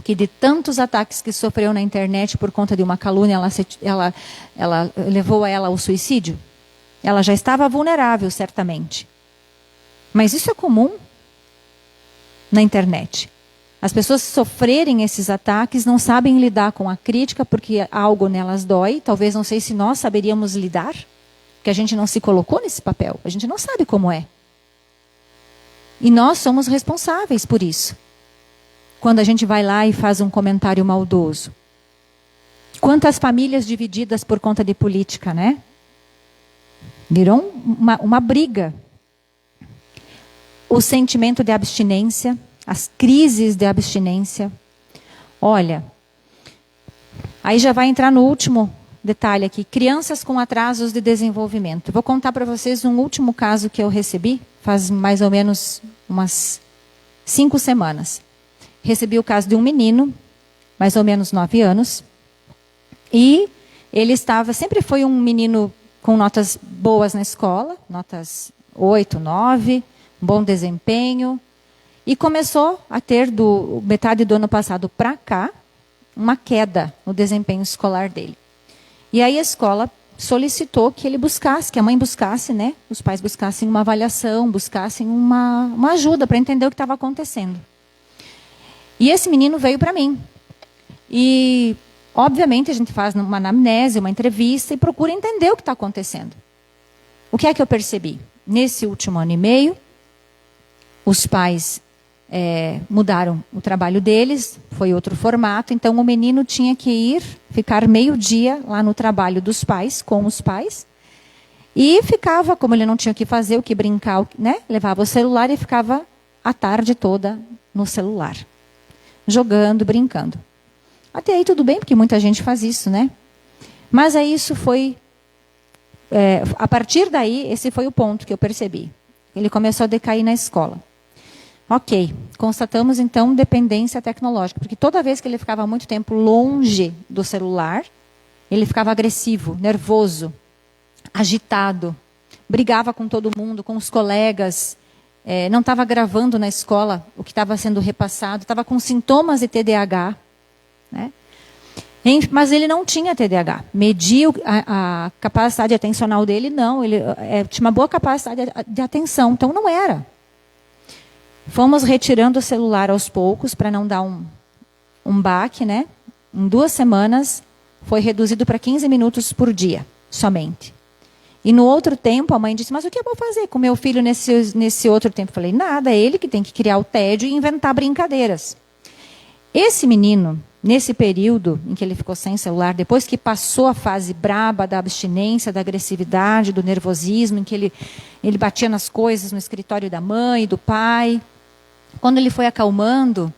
[SPEAKER 2] que de tantos ataques que sofreu na internet por conta de uma calúnia, ela levou ela ao suicídio? Ela já estava vulnerável, certamente. Mas isso é comum na internet. As pessoas sofrerem esses ataques, não sabem lidar com a crítica porque algo nelas dói. Talvez, não sei se nós saberíamos lidar, porque a gente não se colocou nesse papel. A gente não sabe como é. E nós somos responsáveis por isso. Quando a gente vai lá e faz um comentário maldoso. Quantas famílias divididas por conta de política, né? Virou uma briga. O sentimento de abstinência, as crises de abstinência. Olha, aí já vai entrar no último detalhe aqui, crianças com atrasos de desenvolvimento. Vou contar para vocês um último caso que eu recebi, faz mais ou menos umas 5 semanas. Recebi o caso de um menino, mais ou menos 9 anos, e ele sempre foi um menino com notas boas na escola, notas 8, 9, bom desempenho, e começou a ter, metade do ano passado para cá, uma queda no desempenho escolar dele. E aí a escola solicitou que ele buscasse, que a mãe buscasse, né? Os pais buscassem uma avaliação, buscassem uma ajuda para entender o que estava acontecendo. E esse menino veio para mim. E, obviamente, a gente faz uma anamnese, uma entrevista e procura entender o que está acontecendo. O que é que eu percebi? Nesse último ano e meio, os pais mudaram o trabalho deles, foi outro formato, então o menino tinha que ficar meio-dia lá no trabalho dos pais, com os pais, e ficava, como ele não tinha o que fazer, o que brincar, né? Levava o celular e ficava a tarde toda no celular, jogando, brincando. Até aí tudo bem, porque muita gente faz isso, né? Mas aí isso foi, a partir daí, esse foi o ponto que eu percebi. Ele começou a decair na escola. Ok, constatamos então dependência tecnológica, porque toda vez que ele ficava muito tempo longe do celular, ele ficava agressivo, nervoso, agitado, brigava com todo mundo, com os colegas, não estava gravando na escola o que estava sendo repassado, estava com sintomas de TDAH, né? Mas ele não tinha TDAH. Mediu a capacidade atencional dele, não, ele tinha uma boa capacidade de atenção, então não era. Fomos retirando o celular aos poucos para não dar um baque, né? Em 2 semanas foi reduzido para 15 minutos por dia, somente. E no outro tempo a mãe disse, mas o que eu vou fazer com meu filho nesse outro tempo? Eu falei, nada, é ele que tem que criar o tédio e inventar brincadeiras. Esse menino, nesse período em que ele ficou sem celular, depois que passou a fase braba da abstinência, da agressividade, do nervosismo, em que ele batia nas coisas no escritório da mãe, do pai, quando ele foi acalmando,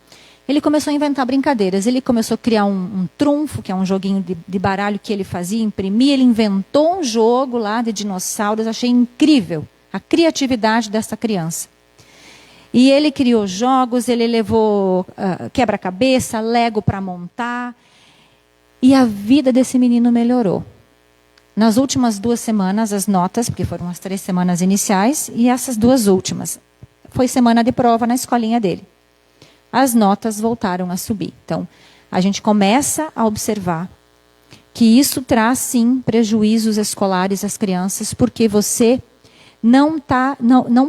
[SPEAKER 2] ele começou a inventar brincadeiras. Ele começou a criar um trunfo, que é um joguinho de baralho que ele fazia, imprimia. Ele inventou um jogo lá de dinossauros. Achei incrível a criatividade dessa criança. E ele criou jogos, ele levou quebra-cabeça, Lego para montar. E a vida desse menino melhorou. Nas últimas 2 semanas, as notas, porque foram as 3 semanas iniciais, e essas 2 últimas, foi semana de prova na escolinha dele. As notas voltaram a subir. Então, a gente começa a observar que isso traz, sim, prejuízos escolares às crianças, porque você não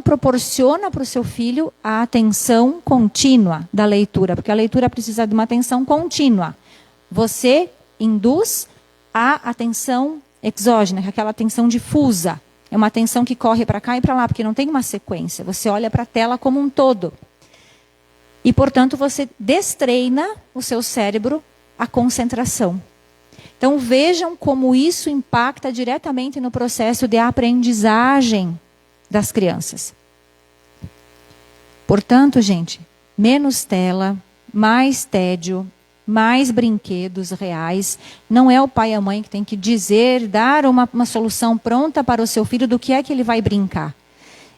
[SPEAKER 2] proporciona para o seu filho a atenção contínua da leitura, porque a leitura precisa de uma atenção contínua. Você induz a atenção exógena, que é aquela atenção difusa. É uma atenção que corre para cá e para lá, porque não tem uma sequência. Você olha para a tela como um todo. E, portanto, você destreina o seu cérebro a concentração. Então, vejam como isso impacta diretamente no processo de aprendizagem das crianças. Portanto, gente, menos tela, mais tédio, mais brinquedos reais. Não é o pai e a mãe que tem que dizer, dar uma solução pronta para o seu filho do que é que ele vai brincar.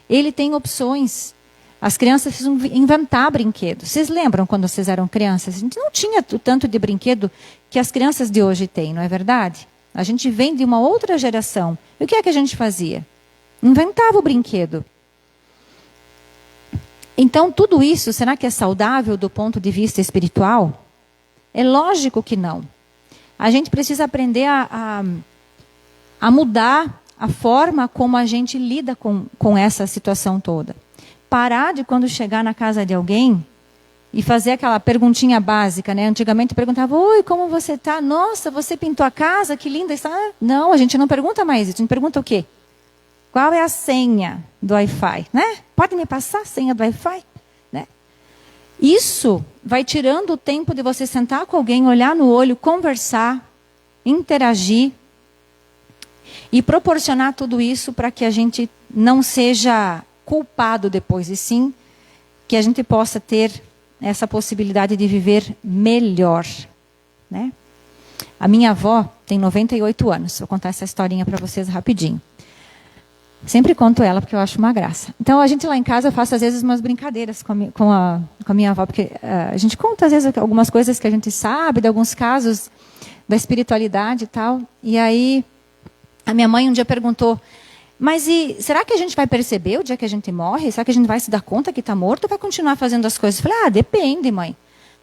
[SPEAKER 2] Ele tem opções. As crianças precisam inventar brinquedos. Vocês lembram quando vocês eram crianças? A gente não tinha o tanto de brinquedo que as crianças de hoje têm, não é verdade? A gente vem de uma outra geração. E o que é que a gente fazia? Inventava o brinquedo. Então, tudo isso, será que é saudável do ponto de vista espiritual? É lógico que não. A gente precisa aprender a mudar a forma como a gente lida com essa situação toda. Parar de, quando chegar na casa de alguém, e fazer aquela perguntinha básica, né? Antigamente perguntava, oi, como você está? Nossa, você pintou a casa, que linda está. Não, a gente não pergunta mais isso. A gente pergunta o quê? Qual é a senha do Wi-Fi? Né? Pode me passar a senha do Wi-Fi? Isso vai tirando o tempo de você sentar com alguém, olhar no olho, conversar, interagir e proporcionar tudo isso para que a gente não seja culpado depois, e sim que a gente possa ter essa possibilidade de viver melhor, né? A minha avó tem 98 anos. Vou contar essa historinha para vocês rapidinho. Sempre conto ela porque eu acho uma graça. Então, a gente lá em casa, eu faço às vezes umas brincadeiras com a minha avó, porque a gente conta às vezes algumas coisas que a gente sabe, de alguns casos da espiritualidade e tal. E aí, a minha mãe um dia perguntou, mas será que a gente vai perceber o dia que a gente morre? Será que a gente vai se dar conta que está morto ou vai continuar fazendo as coisas? Eu falei, depende, mãe.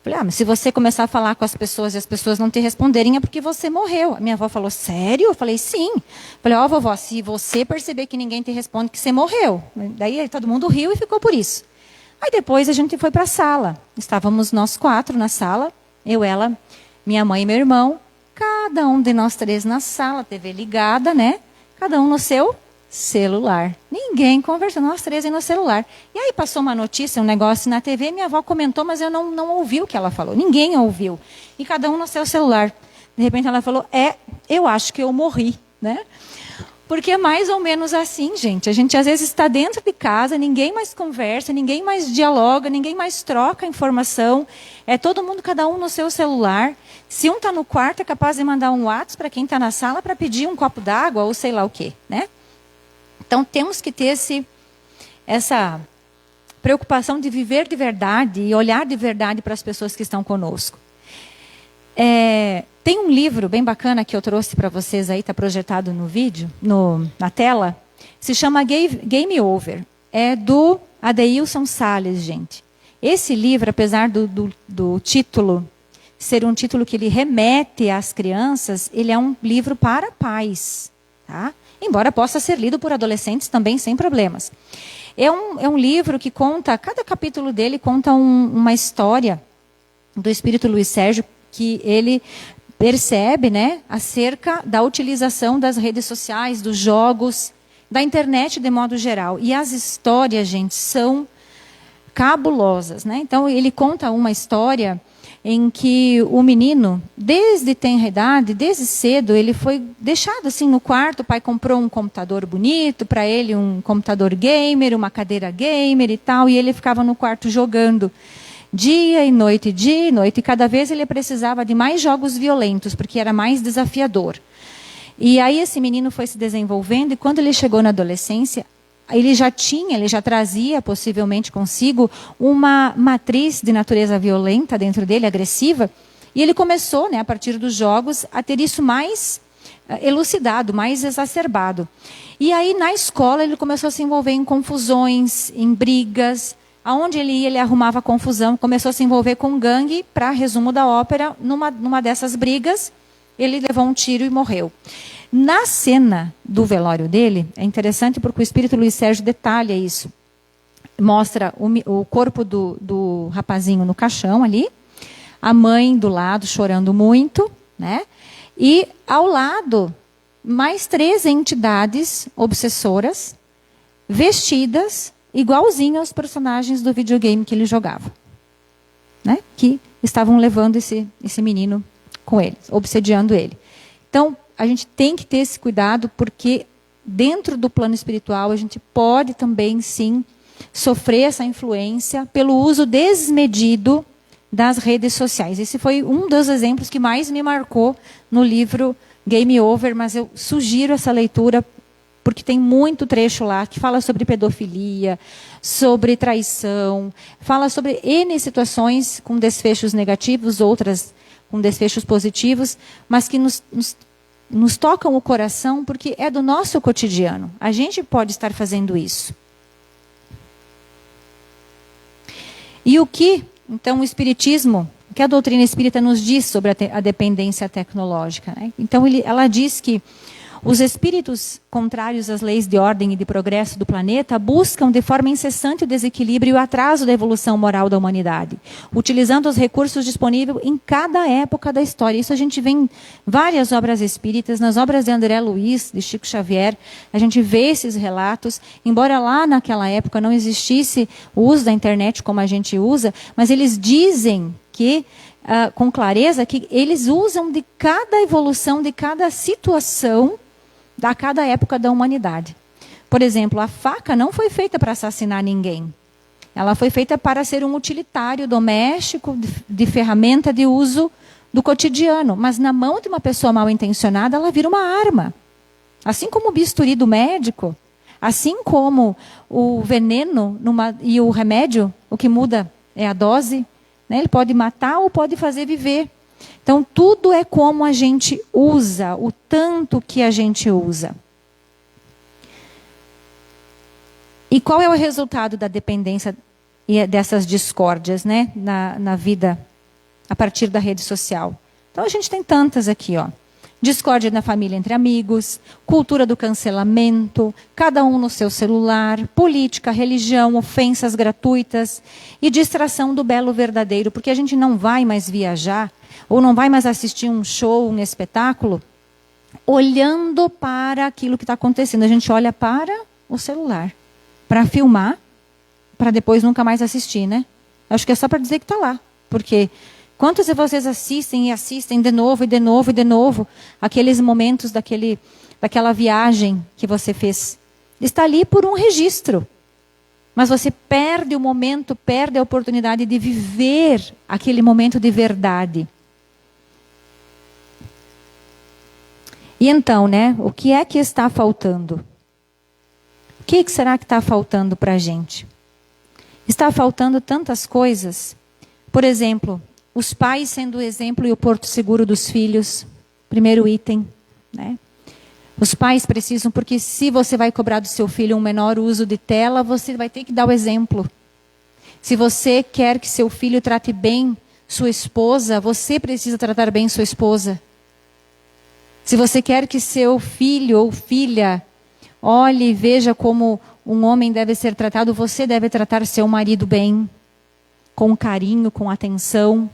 [SPEAKER 2] Eu falei, mas se você começar a falar com as pessoas e as pessoas não te responderem, é porque você morreu. A minha avó falou, sério? Eu falei, sim. Eu falei, vovó, se você perceber que ninguém te responde, que você morreu. Daí todo mundo riu e ficou por isso. Aí depois a gente foi para a sala. Estávamos nós 4 na sala, eu, ela, minha mãe e meu irmão. Cada um de nós 3 na sala, TV ligada, né? Cada um no seu celular. Ninguém conversando, nós 3 no celular. E aí passou uma notícia, um negócio na TV, minha avó comentou, mas eu não ouvi o que ela falou. Ninguém ouviu. E cada um no seu celular. De repente ela falou, eu acho que eu morri, né? Porque é mais ou menos assim, gente. A gente às vezes está dentro de casa, ninguém mais conversa, ninguém mais dialoga, ninguém mais troca informação. É todo mundo, cada um no seu celular. Se um está no quarto, é capaz de mandar um WhatsApp para quem está na sala para pedir um copo d'água ou sei lá o quê, né? Então, temos que ter essa preocupação de viver de verdade e olhar de verdade para as pessoas que estão conosco. Tem um livro bem bacana que eu trouxe para vocês aí, está projetado no vídeo, na tela, se chama Game Over. É do Adeilson Salles, gente. Esse livro, apesar do título ser um título que ele remete às crianças, ele é um livro para pais, tá? Embora possa ser lido por adolescentes também sem problemas. É um livro que conta, cada capítulo dele conta uma história do Espírito Luiz Sérgio, que ele percebe, né, acerca da utilização das redes sociais, dos jogos, da internet de modo geral. E as histórias, gente, são cabulosas, né? Então, ele conta uma história em que o menino, desde tenra idade, desde cedo, ele foi deixado assim no quarto, o pai comprou um computador bonito para ele, um computador gamer, uma cadeira gamer e tal, e ele ficava no quarto jogando dia e noite, e cada vez ele precisava de mais jogos violentos, porque era mais desafiador. E aí esse menino foi se desenvolvendo, e quando ele chegou na adolescência, ele já trazia possivelmente consigo uma matriz de natureza violenta dentro dele, agressiva, e ele começou, né, a partir dos jogos, a ter isso mais elucidado, mais exacerbado. E aí na escola ele começou a se envolver em confusões, em brigas, aonde ele ia ele arrumava confusão, começou a se envolver com gangue, para resumo da ópera, numa dessas brigas, ele levou um tiro e morreu. Na cena do velório dele, é interessante porque o Espírito Luiz Sérgio detalha isso. Mostra o corpo do rapazinho no caixão ali, a mãe do lado chorando muito, né? E ao lado, mais 3 entidades obsessoras, vestidas igualzinho aos personagens do videogame que ele jogava, né? Que estavam levando esse menino com eles, obsediando ele. Então, a gente tem que ter esse cuidado, porque dentro do plano espiritual a gente pode também, sim, sofrer essa influência pelo uso desmedido das redes sociais. Esse foi um dos exemplos que mais me marcou no livro Game Over, mas eu sugiro essa leitura, porque tem muito trecho lá que fala sobre pedofilia, sobre traição, fala sobre N situações com desfechos negativos, outras com desfechos positivos, mas que nos tocam o coração, porque é do nosso cotidiano. A gente pode estar fazendo isso. E o que, então, o Espiritismo, o que a doutrina espírita nos diz sobre a dependência tecnológica, né? Então, ela diz que os espíritos contrários às leis de ordem e de progresso do planeta buscam de forma incessante o desequilíbrio e o atraso da evolução moral da humanidade, utilizando os recursos disponíveis em cada época da história. Isso a gente vê em várias obras espíritas, nas obras de André Luiz, de Chico Xavier, a gente vê esses relatos, embora lá naquela época não existisse o uso da internet como a gente usa, mas eles dizem que com clareza que eles usam de cada evolução, de cada situação, da cada época da humanidade. Por exemplo, a faca não foi feita para assassinar ninguém. Ela foi feita para ser um utilitário doméstico, de ferramenta de uso do cotidiano. Mas na mão de uma pessoa mal intencionada, ela vira uma arma. Assim como o bisturi do médico, assim como o veneno e o remédio, o que muda é a dose, né? Ele pode matar ou pode fazer viver. Então, tudo é como a gente usa, o tanto que a gente usa. E qual é o resultado da dependência e dessas discórdias, né, na vida a partir da rede social? Então, a gente tem tantas aqui, ó. Discórdia na família entre amigos, cultura do cancelamento, cada um no seu celular, política, religião, ofensas gratuitas e distração do belo verdadeiro, porque a gente não vai mais viajar ou não vai mais assistir um show, um espetáculo, olhando para aquilo que está acontecendo. A gente olha para o celular, para filmar, para depois nunca mais assistir, né? Acho que é só para dizer que está lá, porque quantos de vocês assistem e assistem de novo e de novo e de novo aqueles momentos daquela viagem que você fez? Está ali por um registro. Mas você perde o momento, perde a oportunidade de viver aquele momento de verdade. E então, né, o que é que está faltando? O que será que está faltando para a gente? Está faltando tantas coisas. Por exemplo, os pais sendo o exemplo e o porto seguro dos filhos. Primeiro item, né? Os pais precisam, porque se você vai cobrar do seu filho um menor uso de tela, você vai ter que dar o exemplo. Se você quer que seu filho trate bem sua esposa, você precisa tratar bem sua esposa. Se você quer que seu filho ou filha olhe e veja como um homem deve ser tratado, você deve tratar seu marido bem, com carinho, com atenção.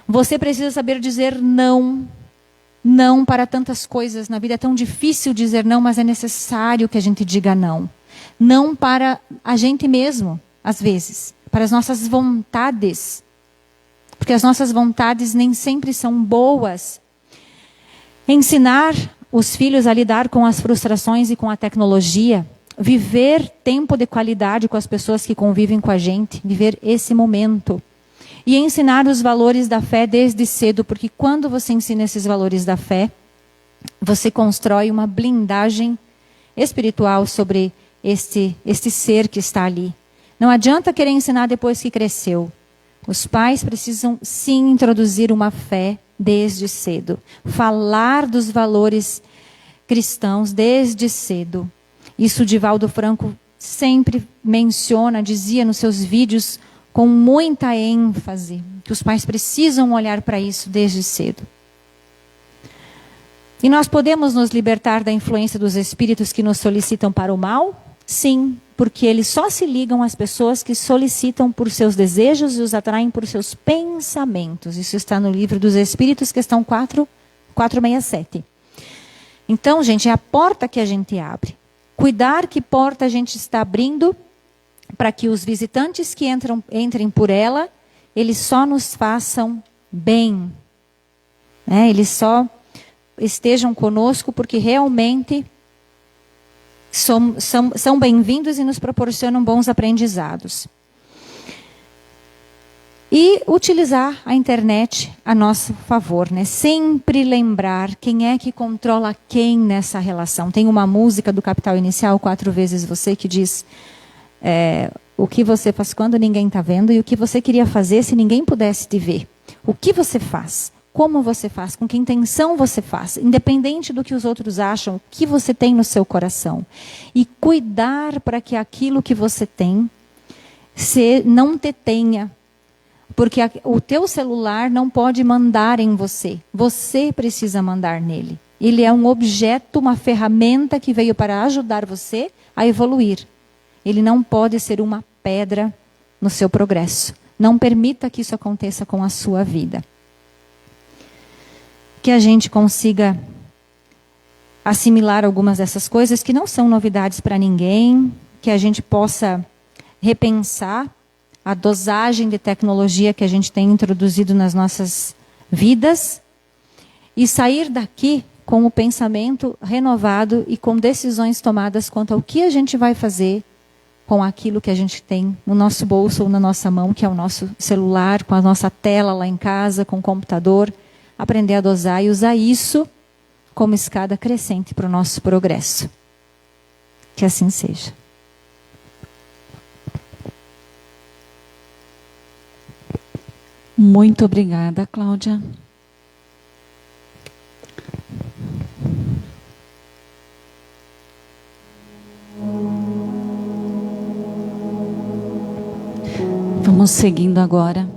[SPEAKER 2] Você precisa saber dizer não. Não para tantas coisas na vida. É tão difícil dizer não, mas é necessário que a gente diga não. Não para a gente mesmo, às vezes. Para as nossas vontades. Porque as nossas vontades nem sempre são boas. Ensinar os filhos a lidar com as frustrações e com a tecnologia. Viver tempo de qualidade com as pessoas que convivem com a gente. Viver esse momento. E ensinar os valores da fé desde cedo. Porque quando você ensina esses valores da fé, você constrói uma blindagem espiritual sobre este ser que está ali. Não adianta querer ensinar depois que cresceu. Os pais precisam sim introduzir uma fé desde cedo. Falar dos valores cristãos desde cedo. Isso Divaldo Franco sempre menciona, dizia nos seus vídeos com muita ênfase, que os pais precisam olhar para isso desde cedo. E nós podemos nos libertar da influência dos espíritos que nos solicitam para o mal? Sim, porque eles só se ligam às pessoas que solicitam por seus desejos e os atraem por seus pensamentos. Isso está no livro dos Espíritos, questão 467. Então, gente, é a porta que a gente abre. Cuidar que porta a gente está abrindo para que os visitantes que entrem por ela, eles só nos façam bem. Né? Eles só estejam conosco porque realmente são bem-vindos e nos proporcionam bons aprendizados. E utilizar a internet a nosso favor, né? Sempre lembrar quem é que controla quem nessa relação. Tem uma música do Capital Inicial, 4 vezes você, que diz o que você faz quando ninguém está vendo e o que você queria fazer se ninguém pudesse te ver. O que você faz? Como você faz? Com que intenção você faz? Independente do que os outros acham, o que você tem no seu coração. E cuidar para que aquilo que você tem não te tenha. Porque o teu celular não pode mandar em você. Você precisa mandar nele. Ele é um objeto, uma ferramenta que veio para ajudar você a evoluir. Ele não pode ser uma pedra no seu progresso. Não permita que isso aconteça com a sua vida. Que a gente consiga assimilar algumas dessas coisas que não são novidades para ninguém, que a gente possa repensar a dosagem de tecnologia que a gente tem introduzido nas nossas vidas e sair daqui com o pensamento renovado e com decisões tomadas quanto ao que a gente vai fazer com aquilo que a gente tem no nosso bolso ou na nossa mão, que é o nosso celular, com a nossa tela lá em casa, com o computador. aprender a dosar e usar isso como escada crescente para o nosso progresso. Que assim seja. Muito obrigada, Cláudia. Vamos seguindo agora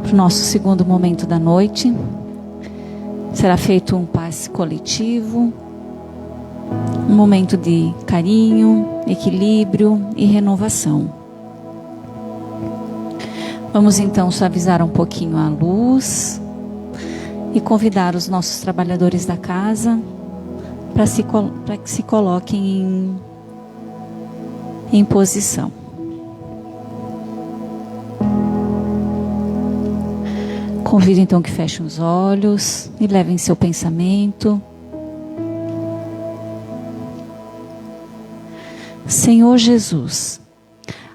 [SPEAKER 2] para o nosso segundo momento da noite. Será feito um passe coletivo, um momento de carinho, equilíbrio e renovação. Vamos então suavizar um pouquinho a luz e convidar os nossos trabalhadores da casa para que se coloquem em posição. Convido então que fechem os olhos e levem seu pensamento. Senhor Jesus,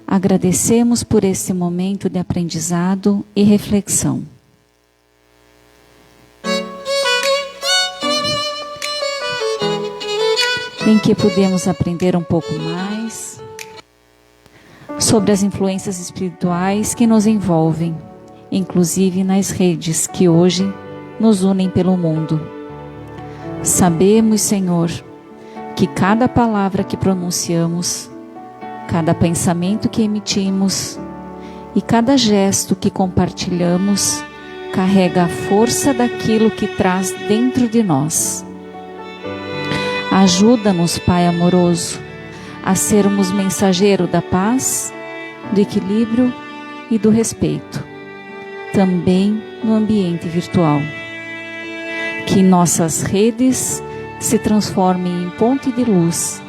[SPEAKER 2] agradecemos por esse momento de aprendizado e reflexão. Em que pudemos aprender um pouco mais sobre as influências espirituais que nos envolvem, inclusive nas redes que hoje nos unem pelo mundo. Sabemos, Senhor, que cada palavra que pronunciamos, cada pensamento que emitimos e cada gesto que compartilhamos carrega a força daquilo que traz dentro de nós. Ajuda-nos, Pai amoroso, a sermos mensageiro da paz, do equilíbrio e do respeito, também no ambiente virtual. Que nossas redes se transformem em ponte de luz,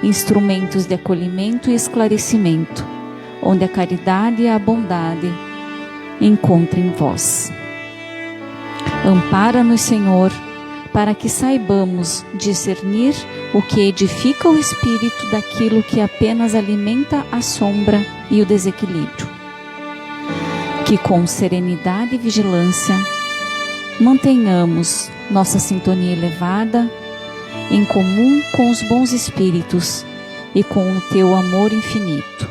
[SPEAKER 2] instrumentos de acolhimento e esclarecimento, onde a caridade e a bondade encontrem voz. Ampara-nos, Senhor, para que saibamos discernir o que edifica o espírito daquilo que apenas alimenta a sombra e o desequilíbrio. Que com serenidade e vigilância mantenhamos nossa sintonia elevada em comum com os bons espíritos e com o teu amor infinito.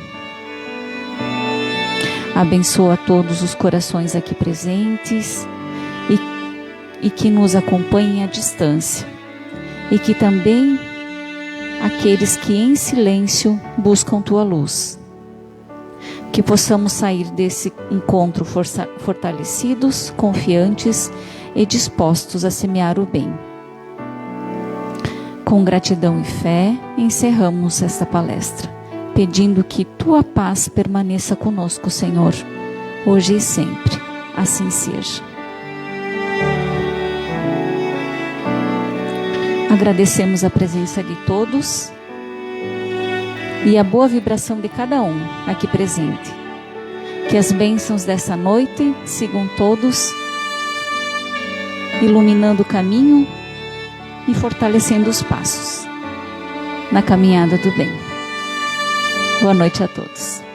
[SPEAKER 2] Abençoa todos os corações aqui presentes e que nos acompanhem à distância, e que também aqueles que em silêncio buscam tua luz. Que possamos sair desse encontro fortalecidos, confiantes e dispostos a semear o bem. Com gratidão e fé, encerramos esta palestra, pedindo que tua paz permaneça conosco, Senhor, hoje e sempre. Assim seja. Agradecemos a presença de todos e a boa vibração de cada um aqui presente. Que as bênçãos dessa noite sigam todos, iluminando o caminho e fortalecendo os passos na caminhada do bem. Boa noite a todos.